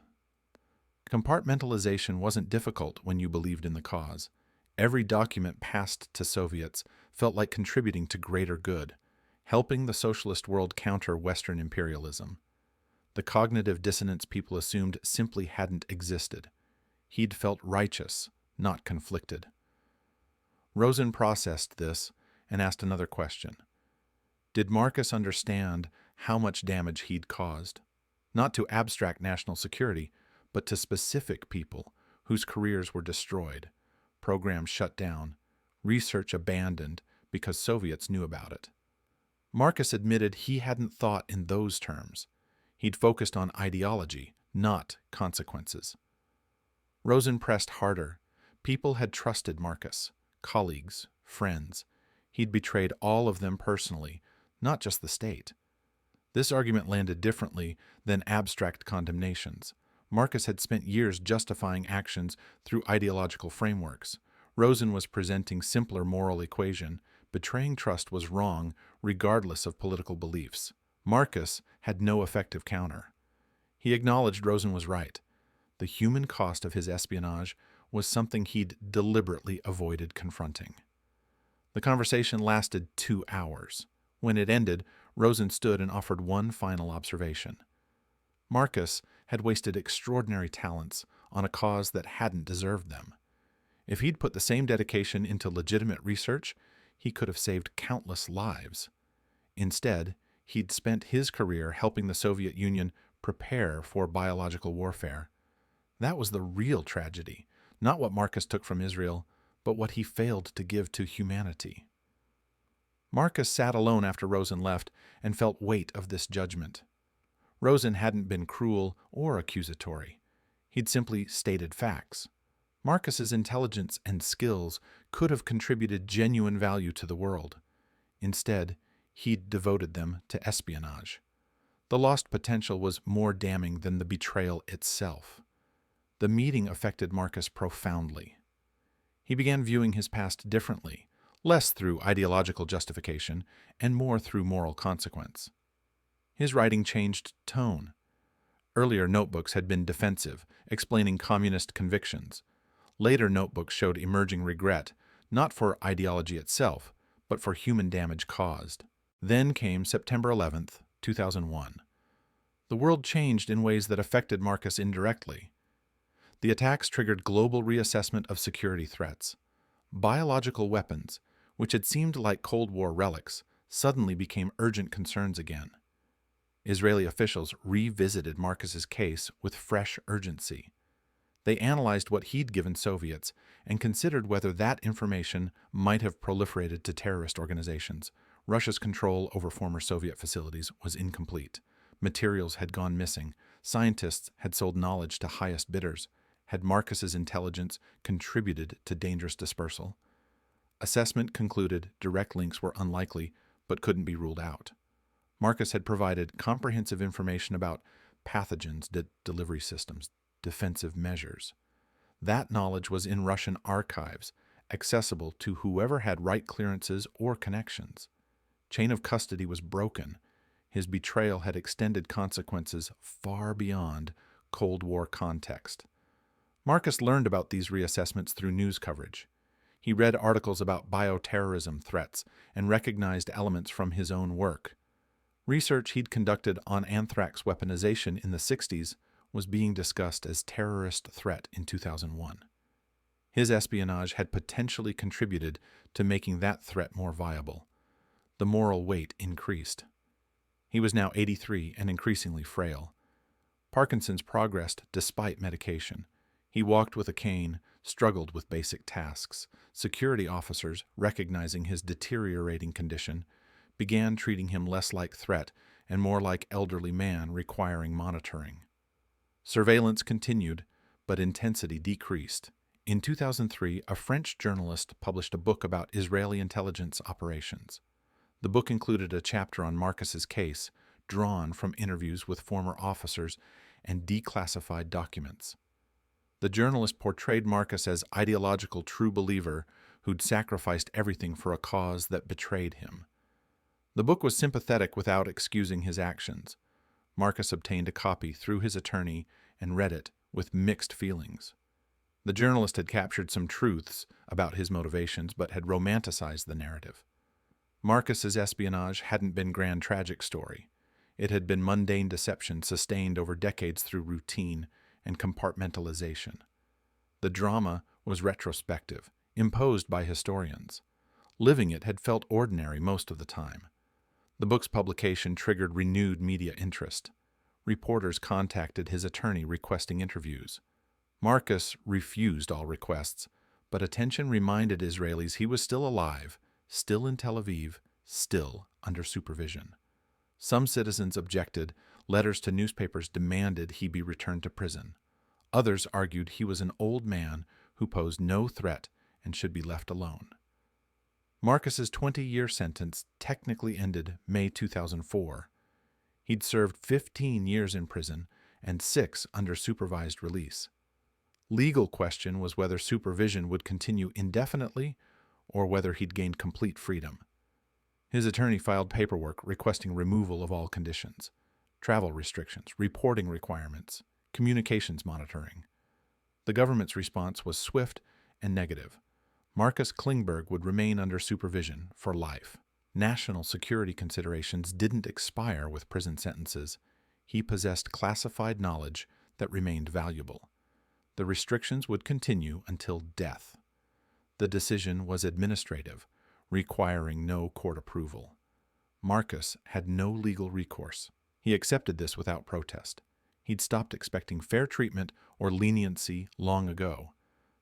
Speaker 1: Compartmentalization wasn't difficult when you believed in the cause. Every document passed to Soviets felt like contributing to greater good, helping the socialist world counter Western imperialism. The cognitive dissonance people assumed simply hadn't existed. He'd felt righteous, not conflicted. Rosen processed this and asked another question. Did Marcus understand how much damage he'd caused? Not to abstract national security, but to specific people whose careers were destroyed, programs shut down, research abandoned because Soviets knew about it. Marcus admitted he hadn't thought in those terms. He'd focused on ideology, not consequences. Rosen pressed harder. People had trusted Marcus, colleagues, friends. He'd betrayed all of them personally, not just the state. This argument landed differently than abstract condemnations. Marcus had spent years justifying actions through ideological frameworks. Rosen was presenting simpler moral equation. Betraying trust was wrong, regardless of political beliefs. Marcus had no effective counter. He acknowledged Rosen was right. The human cost of his espionage was something he'd deliberately avoided confronting. The conversation lasted 2 hours. When it ended, Rosen stood and offered one final observation. Marcus had wasted extraordinary talents on a cause that hadn't deserved them. If he'd put the same dedication into legitimate research, he could have saved countless lives. Instead, he'd spent his career helping the Soviet Union prepare for biological warfare. That was the real tragedy, not what Marcus took from Israel, but what he failed to give to humanity. Marcus sat alone after Rosen left and felt weight of this judgment. Rosen hadn't been cruel or accusatory. He'd simply stated facts. Marcus's intelligence and skills could have contributed genuine value to the world. Instead, he'd devoted them to espionage. The lost potential was more damning than the betrayal itself. The meeting affected Marcus profoundly. He began viewing his past differently, less through ideological justification and more through moral consequence. His writing changed tone. Earlier notebooks had been defensive, explaining communist convictions. Later notebooks showed emerging regret, not for ideology itself, but for human damage caused. Then came September 11th, 2001. The world changed in ways that affected Marcus indirectly. The attacks triggered global reassessment of security threats. Biological weapons, which had seemed like Cold War relics, suddenly became urgent concerns again. Israeli officials revisited Marcus's case with fresh urgency. They analyzed what he'd given Soviets and considered whether that information might have proliferated to terrorist organizations. Russia's control over former Soviet facilities was incomplete. Materials had gone missing. Scientists had sold knowledge to highest bidders. Had Marcus's intelligence contributed to dangerous dispersal? Assessment concluded direct links were unlikely, but couldn't be ruled out. Marcus had provided comprehensive information about pathogens, delivery systems, defensive measures. That knowledge was in Russian archives, accessible to whoever had right clearances or connections. Chain of custody was broken. His betrayal had extended consequences far beyond Cold War context. Marcus learned about these reassessments through news coverage. He read articles about bioterrorism threats and recognized elements from his own work. Research he'd conducted on anthrax weaponization in the 60s was being discussed as terrorist threat in 2001. His espionage had potentially contributed to making that threat more viable. The moral weight increased. He was now 83 and increasingly frail. Parkinson's progressed despite medication. He walked with a cane, struggled with basic tasks. Security officers, recognizing his deteriorating condition, began treating him less like threat and more like elderly man requiring monitoring. Surveillance continued, but intensity decreased. In 2003, a French journalist published a book about Israeli intelligence operations. The book included a chapter on Marcus's case, drawn from interviews with former officers and declassified documents. The journalist portrayed Marcus as ideological true believer who'd sacrificed everything for a cause that betrayed him. The book was sympathetic without excusing his actions. Marcus obtained a copy through his attorney and read it with mixed feelings. The journalist had captured some truths about his motivations, but had romanticized the narrative. Marcus's espionage hadn't been grand tragic story. It had been mundane deception sustained over decades through routine and compartmentalization. The drama was retrospective, imposed by historians. Living it had felt ordinary most of the time. The book's publication triggered renewed media interest. Reporters contacted his attorney requesting interviews. Marcus refused all requests, but attention reminded Israelis he was still alive, still in Tel Aviv, still under supervision. Some citizens objected. Letters to newspapers demanded he be returned to prison. Others argued he was an old man who posed no threat and should be left alone. Marcus's 20-year sentence technically ended May 2004. He'd served 15 years in prison and 6 under supervised release. Legal question was whether supervision would continue indefinitely or whether he'd gained complete freedom. His attorney filed paperwork requesting removal of all conditions, travel restrictions, reporting requirements, communications monitoring. The government's response was swift and negative. Marcus Klingberg would remain under supervision for life. National security considerations didn't expire with prison sentences. He possessed classified knowledge that remained valuable. The restrictions would continue until death. The decision was administrative, requiring no court approval. Marcus had no legal recourse. He accepted this without protest. He'd stopped expecting fair treatment or leniency long ago.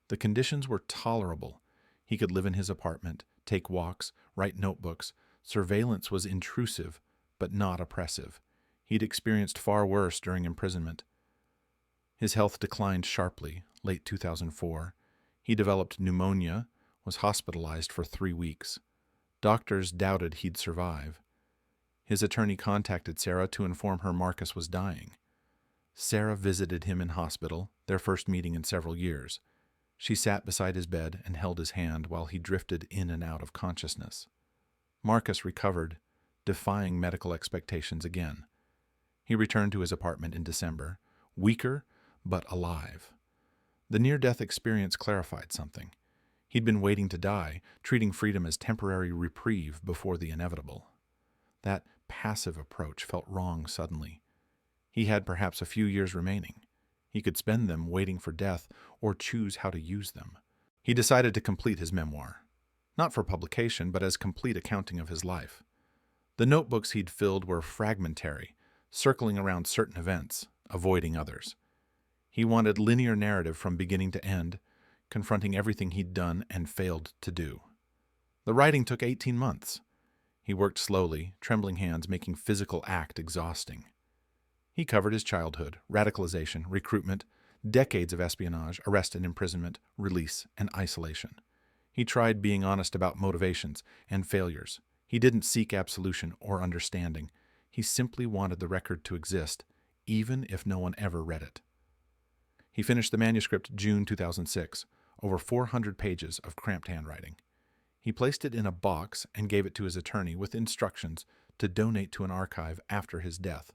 Speaker 1: The conditions were tolerable. He could live in his apartment, take walks, write notebooks. Surveillance was intrusive, but not oppressive. He'd experienced far worse during imprisonment. His health declined sharply, late 2004. He developed pneumonia, was hospitalized for 3 weeks. Doctors doubted he'd survive. His attorney contacted Sarah to inform her Marcus was dying. Sarah visited him in hospital, their first meeting in several years. She sat beside his bed and held his hand while he drifted in and out of consciousness. Marcus recovered, defying medical expectations again. He returned to his apartment in December, weaker but alive. The near-death experience clarified something. He'd been waiting to die, treating freedom as temporary reprieve before the inevitable. That passive approach felt wrong suddenly. He had perhaps a few years remaining. He could spend them waiting for death or choose how to use them. He decided to complete his memoir, not for publication, but as complete accounting of his life. The notebooks he'd filled were fragmentary, circling around certain events, avoiding others. He wanted linear narrative from beginning to end, confronting everything he'd done and failed to do. The writing took 18 months. He worked slowly, trembling hands making physical act exhausting. He covered his childhood, radicalization, recruitment, decades of espionage, arrest and imprisonment, release, and isolation. He tried being honest about motivations and failures. He didn't seek absolution or understanding. He simply wanted the record to exist, even if no one ever read it. He finished the manuscript June 2006, over 400 pages of cramped handwriting. He placed it in a box and gave it to his attorney with instructions to donate to an archive after his death.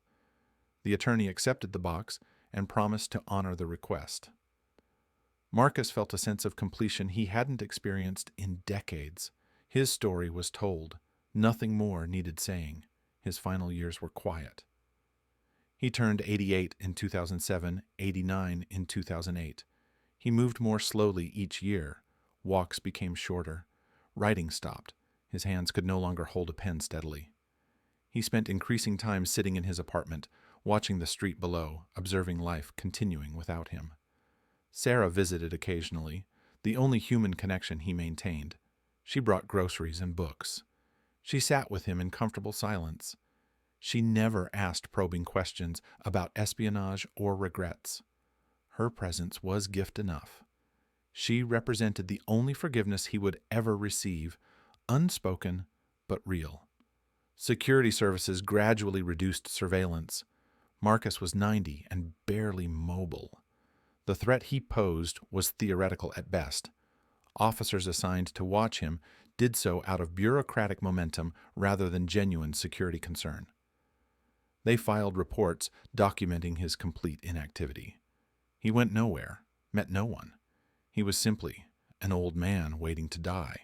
Speaker 1: The attorney accepted the box and promised to honor the request. Marcus felt a sense of completion he hadn't experienced in decades. His story was told. Nothing more needed saying. His final years were quiet. He turned 88 in 2007, 89 in 2008. He moved more slowly each year. Walks became shorter. Writing stopped. His hands could no longer hold a pen steadily. He spent increasing time sitting in his apartment, watching the street below, observing life continuing without him. Sarah visited occasionally, the only human connection he maintained. She brought groceries and books. She sat with him in comfortable silence. She never asked probing questions about espionage or regrets. Her presence was gift enough. She represented the only forgiveness he would ever receive, unspoken but real. Security services gradually reduced surveillance. Marcus was 90 and barely mobile. The threat he posed was theoretical at best. Officers assigned to watch him did so out of bureaucratic momentum rather than genuine security concern. They filed reports documenting his complete inactivity. He went nowhere, met no one. He was simply an old man waiting to die.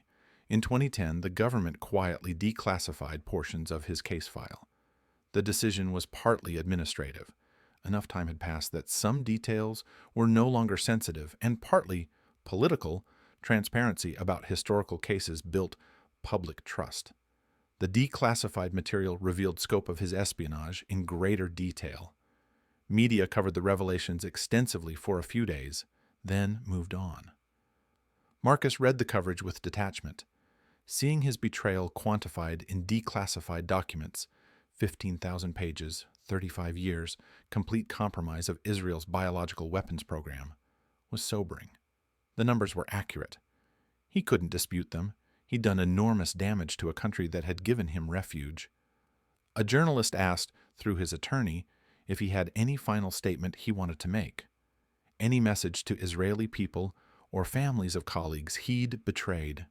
Speaker 1: In 2010, the government quietly declassified portions of his case file. The decision was partly administrative. Enough time had passed that some details were no longer sensitive, and partly political. Transparency about historical cases built public trust. The declassified material revealed scope of his espionage in greater detail. Media covered the revelations extensively for a few days, then moved on. Marcus read the coverage with detachment. Seeing his betrayal quantified in declassified documents, 15,000 pages, 35 years, complete compromise of Israel's biological weapons program, was sobering. The numbers were accurate. He couldn't dispute them. He'd done enormous damage to a country that had given him refuge. A journalist asked, through his attorney, if he had any final statement he wanted to make, any message to Israeli people or families of colleagues he'd betrayed.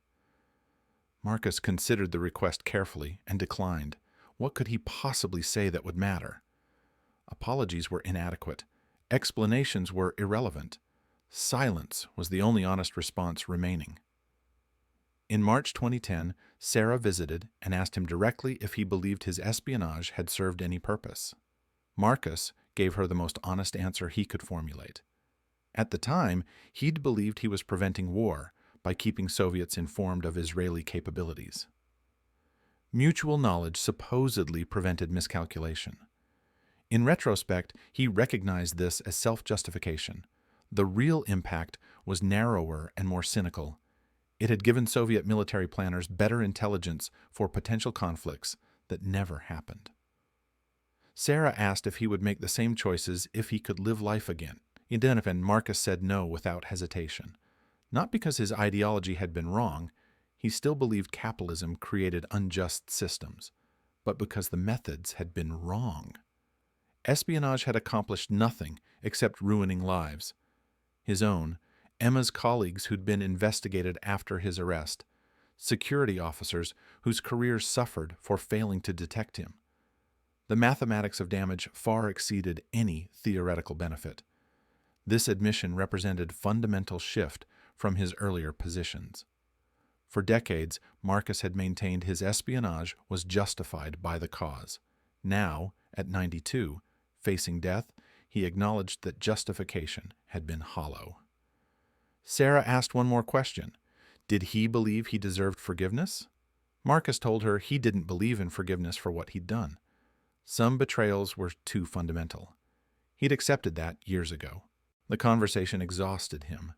Speaker 1: Marcus considered the request carefully and declined. What could he possibly say that would matter? Apologies were inadequate. Explanations were irrelevant. Silence was the only honest response remaining. In March 2010, Sarah visited and asked him directly if he believed his espionage had served any purpose. Marcus gave her the most honest answer he could formulate. At the time, he'd believed he was preventing war by keeping Soviets informed of Israeli capabilities. Mutual knowledge supposedly prevented miscalculation. In retrospect, he recognized this as self-justification. The real impact was narrower and more cynical. It had given Soviet military planners better intelligence for potential conflicts that never happened. Sarah asked if he would make the same choices if he could live life again. In the end, Marcus said no without hesitation. Not because his ideology had been wrong, he still believed capitalism created unjust systems, but because the methods had been wrong. Espionage had accomplished nothing except ruining lives. His own, Emma's colleagues who'd been investigated after his arrest, security officers whose careers suffered for failing to detect him. The mathematics of damage far exceeded any theoretical benefit. This admission represented fundamental shift from his earlier positions. For decades, Marcus had maintained his espionage was justified by the cause. Now, at 92, facing death, he acknowledged that justification had been hollow. Sarah asked one more question. Did he believe he deserved forgiveness? Marcus told her he didn't believe in forgiveness for what he'd done. Some betrayals were too fundamental. He'd accepted that years ago. The conversation exhausted him.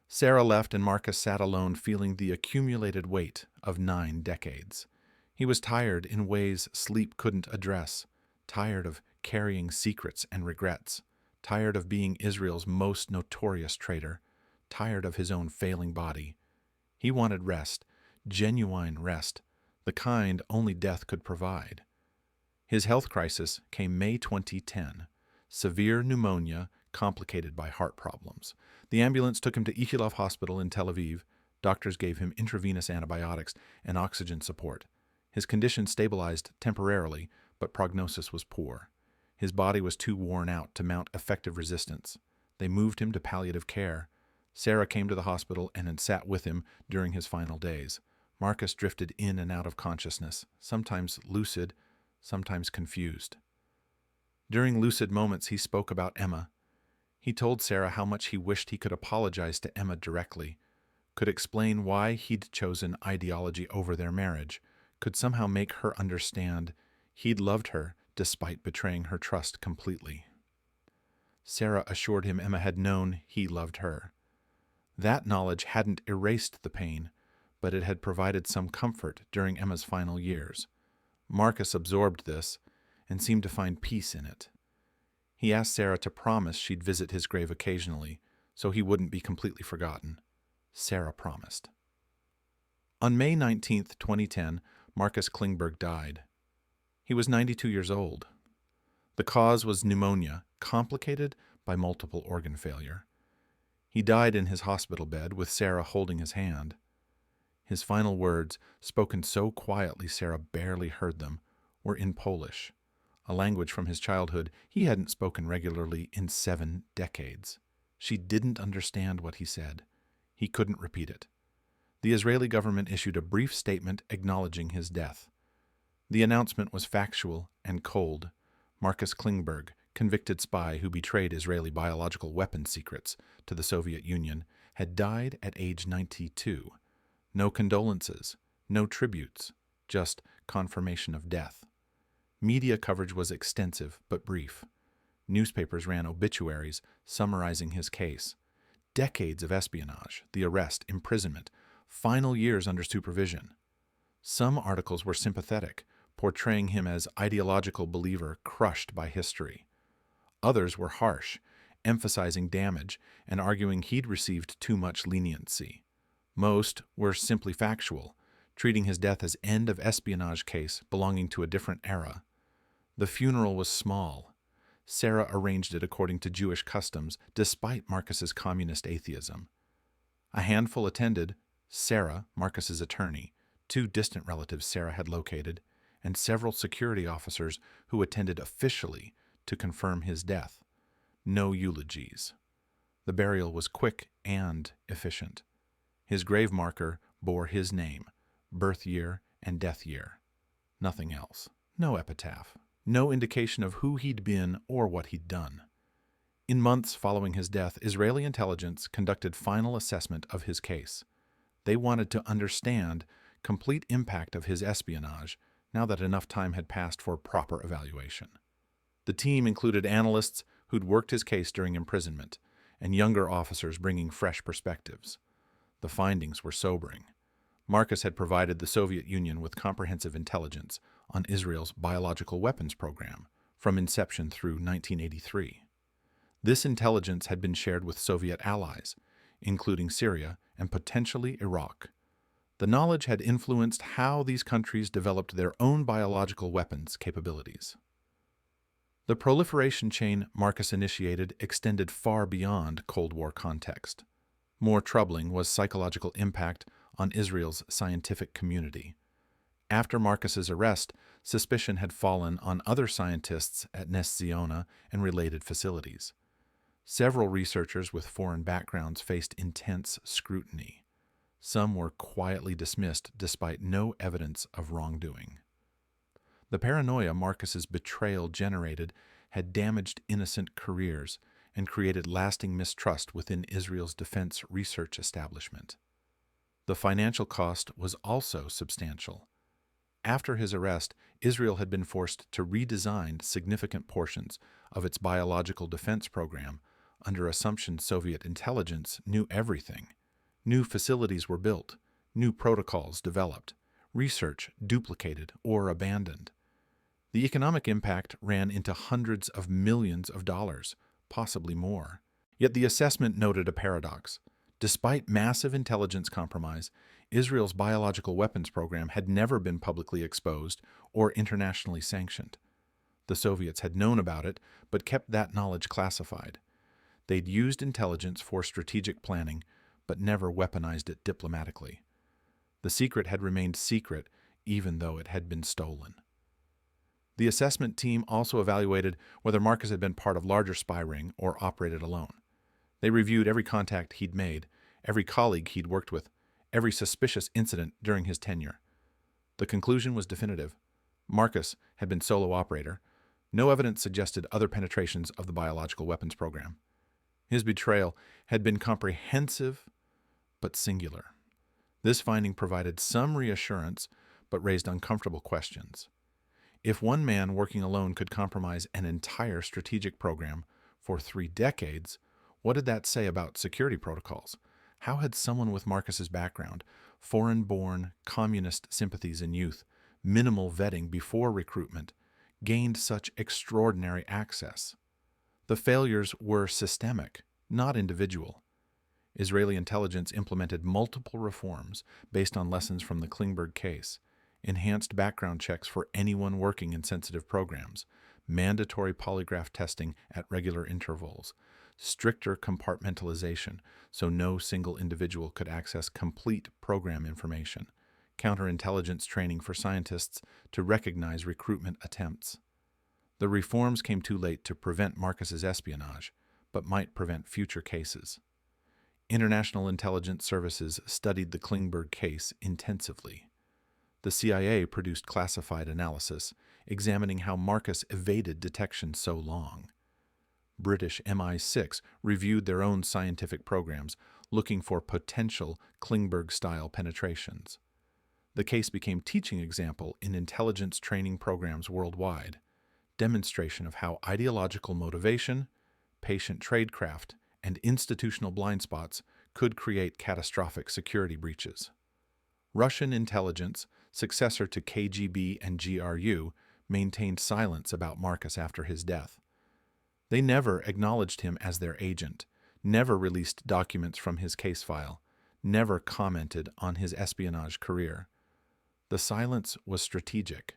Speaker 1: Sarah left and Marcus sat alone feeling the accumulated weight of 9 decades. He was tired in ways sleep couldn't address, tired of carrying secrets and regrets, tired of being Israel's most notorious traitor, tired of his own failing body. He wanted rest, genuine rest, the kind only death could provide. His health crisis came May 2010. Severe pneumonia complicated by heart problems. The ambulance took him to Ichilov Hospital in Tel Aviv. Doctors gave him intravenous antibiotics and oxygen support. His condition stabilized temporarily, but prognosis was poor. His body was too worn out to mount effective resistance. They moved him to palliative care. Sarah came to the hospital and had sat with him during his final days. Marcus drifted in and out of consciousness, sometimes lucid, sometimes confused. During lucid moments, he spoke about Emma. He told Sarah how much he wished he could apologize to Emma directly, could explain why he'd chosen ideology over their marriage, could somehow make her understand he'd loved her despite betraying her trust completely. Sarah assured him Emma had known he loved her. That knowledge hadn't erased the pain, but it had provided some comfort during Emma's final years. Marcus absorbed this and seemed to find peace in it. He asked Sarah to promise she'd visit his grave occasionally, so he wouldn't be completely forgotten. Sarah promised. On May 19, 2010, Marcus Klingberg died. He was 92 years old. The cause was pneumonia, complicated by multiple organ failure. He died in his hospital bed with Sarah holding his hand. His final words, spoken so quietly Sarah barely heard them, were in Polish, a language from his childhood he hadn't spoken regularly in 7 decades. She didn't understand what he said. He couldn't repeat it. The Israeli government issued a brief statement acknowledging his death. The announcement was factual and cold. Marcus Klingberg, convicted spy who betrayed Israeli biological weapon secrets to the Soviet Union, had died at age 92. No condolences, no tributes, just confirmation of death. Media coverage was extensive but brief. Newspapers ran obituaries summarizing his case. Decades of espionage, the arrest, imprisonment, final years under supervision. Some articles were sympathetic, portraying him as ideological believer crushed by history. Others were harsh, emphasizing damage and arguing he'd received too much leniency. Most were simply factual, treating his death as end of espionage case belonging to a different era. The funeral was small. Sarah arranged it according to Jewish customs, despite Marcus's communist atheism. A handful attended: Sarah, Marcus's attorney, 2 distant relatives Sarah had located, and several security officers who attended officially to confirm his death. No eulogies. The burial was quick and efficient. His grave marker bore his name, birth year, and death year. Nothing else. No epitaph. No indication of who he'd been or what he'd done. In months following his death, Israeli intelligence conducted final assessment of his case. They wanted to understand complete impact of his espionage now that enough time had passed for proper evaluation. The team included analysts who'd worked his case during imprisonment and younger officers bringing fresh perspectives. The findings were sobering. Marcus had provided the Soviet Union with comprehensive intelligence on Israel's biological weapons program from inception through 1983. This intelligence had been shared with Soviet allies, including Syria and potentially Iraq. The knowledge had influenced how these countries developed their own biological weapons capabilities. The proliferation chain Marcus initiated extended far beyond Cold War context. More troubling was psychological impact on Israel's scientific community. After Marcus's arrest, suspicion had fallen on other scientists at Ness Ziona and related facilities. Several researchers with foreign backgrounds faced intense scrutiny. Some were quietly dismissed despite no evidence of wrongdoing. The paranoia Marcus's betrayal generated had damaged innocent careers and created lasting mistrust within Israel's defense research establishment. The financial cost was also substantial. After his arrest, Israel had been forced to redesign significant portions of its biological defense program under assumption Soviet intelligence knew everything. New facilities were built, new protocols developed, research duplicated or abandoned. The economic impact ran into hundreds of millions of dollars, possibly more. Yet the assessment noted a paradox. Despite massive intelligence compromise, Israel's biological weapons program had never been publicly exposed or internationally sanctioned. The Soviets had known about it, but kept that knowledge classified. They'd used intelligence for strategic planning, but never weaponized it diplomatically. The secret had remained secret, even though it had been stolen. The assessment team also evaluated whether Marcus had been part of larger spy ring or operated alone. They reviewed every contact he'd made, every colleague he'd worked with, every suspicious incident during his tenure. The conclusion was definitive. Marcus had been solo operator. No evidence suggested other penetrations of the biological weapons program. His betrayal had been comprehensive but singular. This finding provided some reassurance but raised uncomfortable questions. If one man working alone could compromise an entire strategic program For 3 decades, what did that say about security protocols? How had someone with Marcus's background, foreign-born, communist sympathies in youth, minimal vetting before recruitment, gained such extraordinary access? The failures were systemic, not individual. Israeli intelligence implemented multiple reforms based on lessons from the Klingberg case, enhanced background checks for anyone working in sensitive programs, mandatory polygraph testing at regular intervals, stricter compartmentalization so no single individual could access complete program information, counterintelligence training for scientists to recognize recruitment attempts. The reforms came too late to prevent Marcus's espionage, but might prevent future cases. International intelligence services studied the Klingberg case intensively. The CIA produced classified analysis, examining how Marcus evaded detection so long. British MI6 reviewed their own scientific programs, looking for potential Klingberg-style penetrations. The case became teaching example in intelligence training programs worldwide, demonstration of how ideological motivation, patient tradecraft, and institutional blind spots could create catastrophic security breaches. Russian intelligence, successor to KGB and GRU, maintained silence about Marcus after his death. They never acknowledged him as their agent, never released documents from his case file, never commented on his espionage career. The silence was strategic.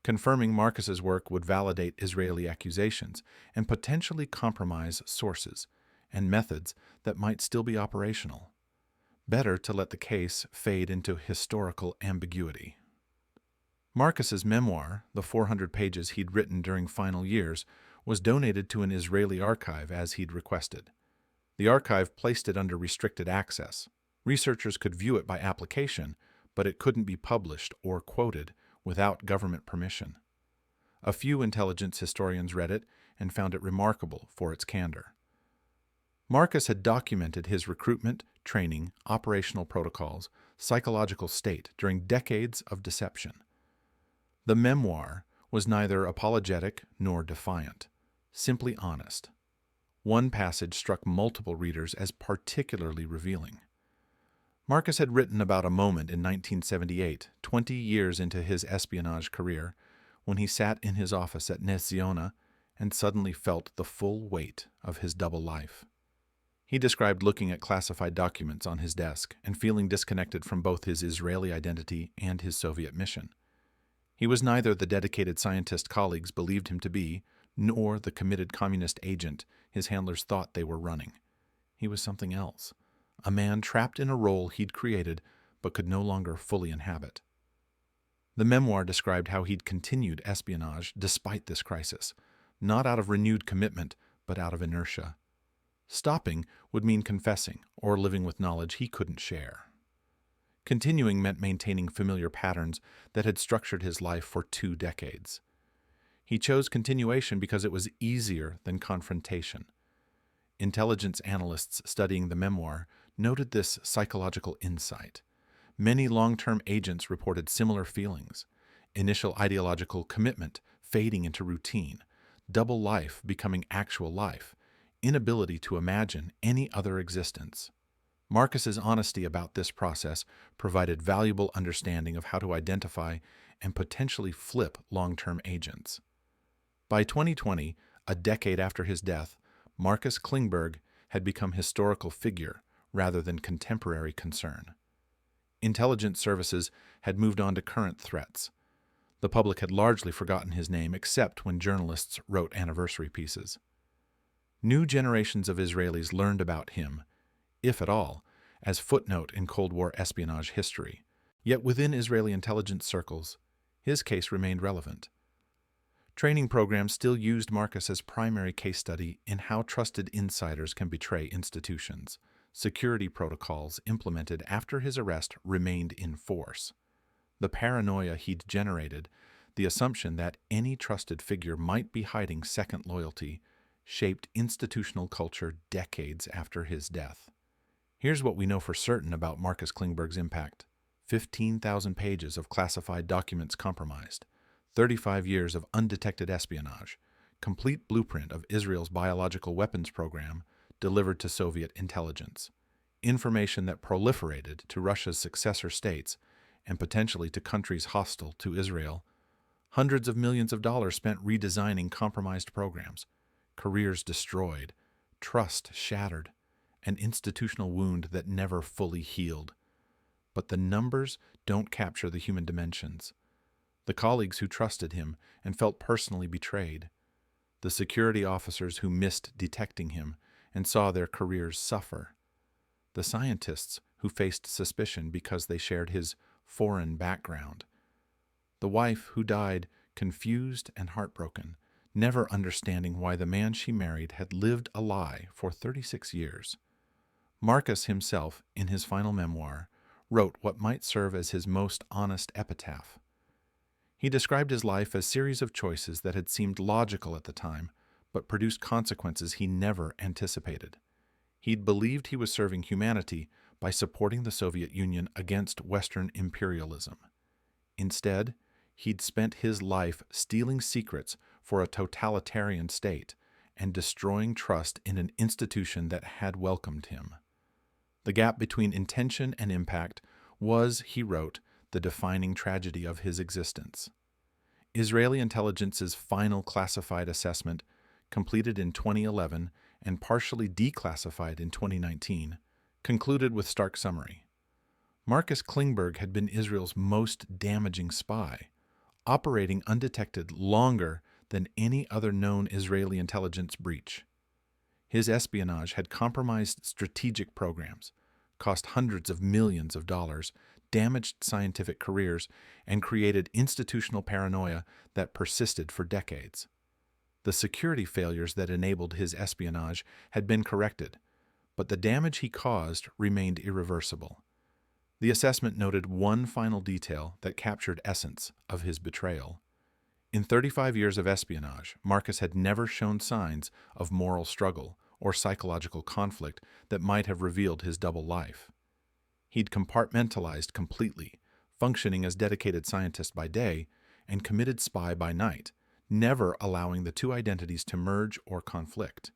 Speaker 1: Confirming Marcus's work would validate Israeli accusations and potentially compromise sources and methods that might still be operational. Better to let the case fade into historical ambiguity. Marcus's memoir, the 400 pages he'd written during final years, was donated to an Israeli archive as he'd requested. The archive placed it under restricted access. Researchers could view it by application, but it couldn't be published or quoted without government permission. A few intelligence historians read it and found it remarkable for its candor. Marcus had documented his recruitment, training, operational protocols, psychological state during decades of deception. The memoir was neither apologetic nor defiant, simply honest. One passage struck multiple readers as particularly revealing. Marcus had written about a moment in 1978, 20 years into his espionage career, when he sat in his office at Ness Ziona and suddenly felt the full weight of his double life. He described looking at classified documents on his desk and feeling disconnected from both his Israeli identity and his Soviet mission. He was neither the dedicated scientist colleagues believed him to be, nor the committed communist agent his handlers thought they were running. He was something else, a man trapped in a role he'd created but could no longer fully inhabit. The memoir described how he'd continued espionage despite this crisis, not out of renewed commitment, but out of inertia. Stopping would mean confessing or living with knowledge he couldn't share. Continuing meant maintaining familiar patterns that had structured his life for 2 decades. He chose continuation because it was easier than confrontation. Intelligence analysts studying the memoir noted this psychological insight. Many long-term agents reported similar feelings: initial ideological commitment fading into routine, double life becoming actual life, inability to imagine any other existence. Marcus's honesty about this process provided valuable understanding of how to identify and potentially flip long-term agents. By 2020, a decade after his death, Marcus Klingberg had become historical figure rather than contemporary concern. Intelligence services had moved on to current threats. The public had largely forgotten his name except when journalists wrote anniversary pieces. New generations of Israelis learned about him, if at all, as footnote in Cold War espionage history. Yet within Israeli intelligence circles, his case remained relevant. Training programs still used Marcus as primary case study in how trusted insiders can betray institutions. Security protocols implemented after his arrest remained in force. The paranoia he'd generated, the assumption that any trusted figure might be hiding second loyalty, shaped institutional culture decades after his death. Here's what we know for certain about Marcus Klingberg's impact: 15,000 pages of classified documents compromised, 35 years of undetected espionage, complete blueprint of Israel's biological weapons program delivered to Soviet intelligence, information that proliferated to Russia's successor states and potentially to countries hostile to Israel. Hundreds of millions of dollars spent redesigning compromised programs, careers destroyed, trust shattered, an institutional wound that never fully healed. But the numbers don't capture the human dimensions. The colleagues who trusted him and felt personally betrayed. The security officers who missed detecting him and saw their careers suffer. The scientists who faced suspicion because they shared his foreign background. The wife who died confused and heartbroken, never understanding why the man she married had lived a lie for 36 years. Marcus himself, in his final memoir, wrote what might serve as his most honest epitaph. He described his life as a series of choices that had seemed logical at the time, but produced consequences he never anticipated. He'd believed he was serving humanity by supporting the Soviet Union against Western imperialism. Instead, he'd spent his life stealing secrets for a totalitarian state and destroying trust in an institution that had welcomed him. The gap between intention and impact was, he wrote, the defining tragedy of his existence. Israeli intelligence's final classified assessment, completed in 2011 and partially declassified in 2019, concluded with stark summary. Marcus Klingberg had been Israel's most damaging spy, operating undetected longer than any other known Israeli intelligence breach. His espionage had compromised strategic programs, cost hundreds of millions of dollars, damaged scientific careers, and created institutional paranoia that persisted for decades. The security failures that enabled his espionage had been corrected, but the damage he caused remained irreversible. The assessment noted one final detail that captured essence of his betrayal. In 35 years of espionage, Marcus had never shown signs of moral struggle or psychological conflict that might have revealed his double life. He'd compartmentalized completely, functioning as dedicated scientist by day and committed spy by night, never allowing the two identities to merge or conflict.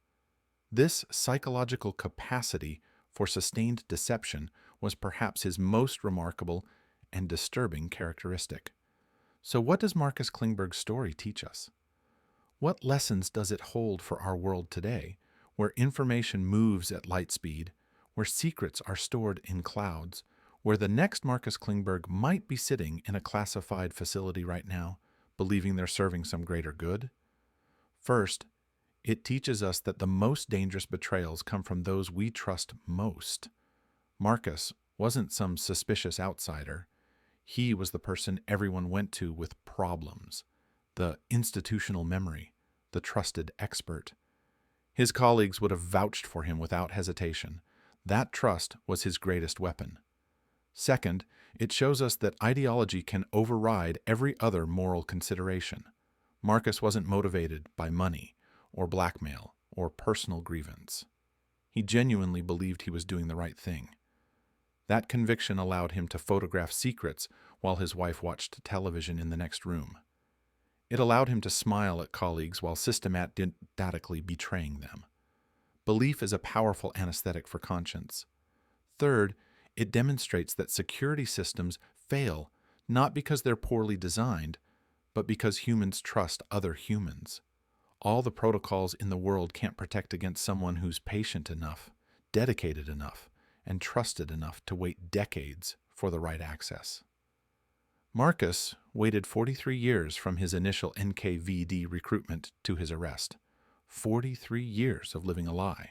Speaker 1: This psychological capacity for sustained deception was perhaps his most remarkable and disturbing characteristic. So what does Marcus Klingberg's story teach us? What lessons does it hold for our world today, where information moves at light speed, where secrets are stored in clouds, where the next Marcus Klingberg might be sitting in a classified facility right now, believing they're serving some greater good? First, it teaches us that the most dangerous betrayals come from those we trust most. Marcus wasn't some suspicious outsider. He was the person everyone went to with problems, the institutional memory, the trusted expert. His colleagues would have vouched for him without hesitation. That trust was his greatest weapon. Second, it shows us that ideology can override every other moral consideration. Marcus wasn't motivated by money, or blackmail, or personal grievance. He genuinely believed he was doing the right thing. That conviction allowed him to photograph secrets while his wife watched television in the next room. It allowed him to smile at colleagues while systematically betraying them. Belief is a powerful anesthetic for conscience. Third, it demonstrates that security systems fail not because they're poorly designed, but because humans trust other humans. All the protocols in the world can't protect against someone who's patient enough, dedicated enough, and trusted enough to wait decades for the right access. Marcus waited 43 years from his initial NKVD recruitment to his arrest. 43 years of living a lie.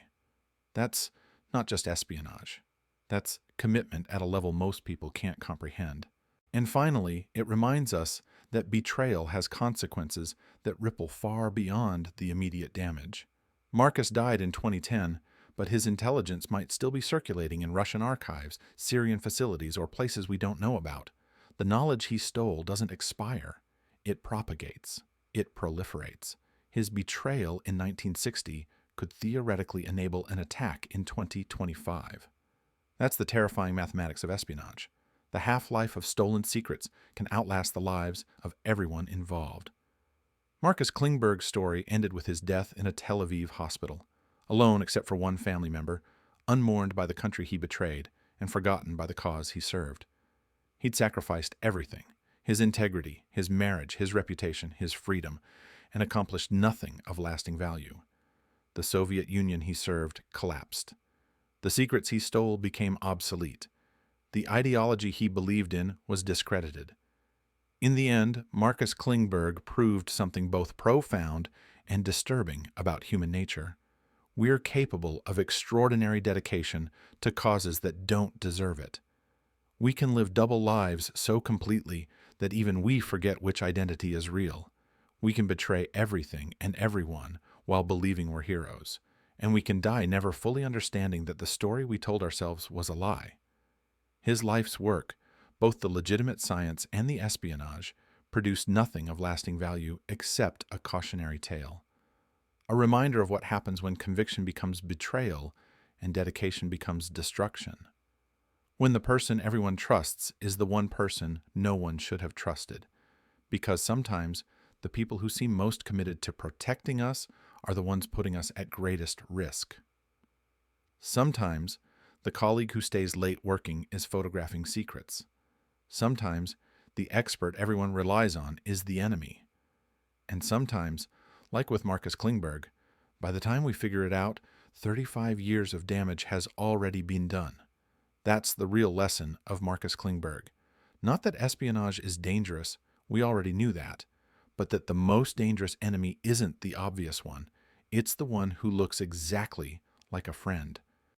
Speaker 1: That's not just espionage. That's commitment at a level most people can't comprehend. And finally, it reminds us that betrayal has consequences that ripple far beyond the immediate damage. Marcus died in 2010, but his intelligence might still be circulating in Russian archives, Syrian facilities, or places we don't know about. The knowledge he stole doesn't expire. It propagates. It proliferates. His betrayal in 1960 could theoretically enable an attack in 2025. That's the terrifying mathematics of espionage. The half-life of stolen secrets can outlast the lives of everyone involved. Marcus Klingberg's story ended with his death in a Tel Aviv hospital, alone except for one family member, unmourned by the country he betrayed and forgotten by the cause he served. He'd sacrificed everything: his integrity, his marriage, his reputation, his freedom, and accomplished nothing of lasting value. The Soviet Union he served collapsed. The secrets he stole became obsolete. The ideology he believed in was discredited. In the end, Marcus Klingberg proved something both profound and disturbing about human nature. We're capable of extraordinary dedication to causes that don't deserve it. We can live double lives so completely that even we forget which identity is real. We can betray everything and everyone while believing we're heroes, and we can die never fully understanding that the story we told ourselves was a lie. His life's work, both the legitimate science and the espionage, produced nothing of lasting value except a cautionary tale. A reminder of what happens when conviction becomes betrayal and dedication becomes destruction. When the person everyone trusts is the one person no one should have trusted. Because sometimes the people who seem most committed to protecting us are the ones putting us at greatest risk. Sometimes the colleague who stays late working is photographing secrets. Sometimes the expert everyone relies on is the enemy. And sometimes, like with Marcus Klingberg, by the time we figure it out, 35 years of damage has already been done. That's the real lesson of Marcus Klingberg. Not that espionage is dangerous, we already knew that, but that the most dangerous enemy isn't the obvious one. It's the one who looks exactly like a friend.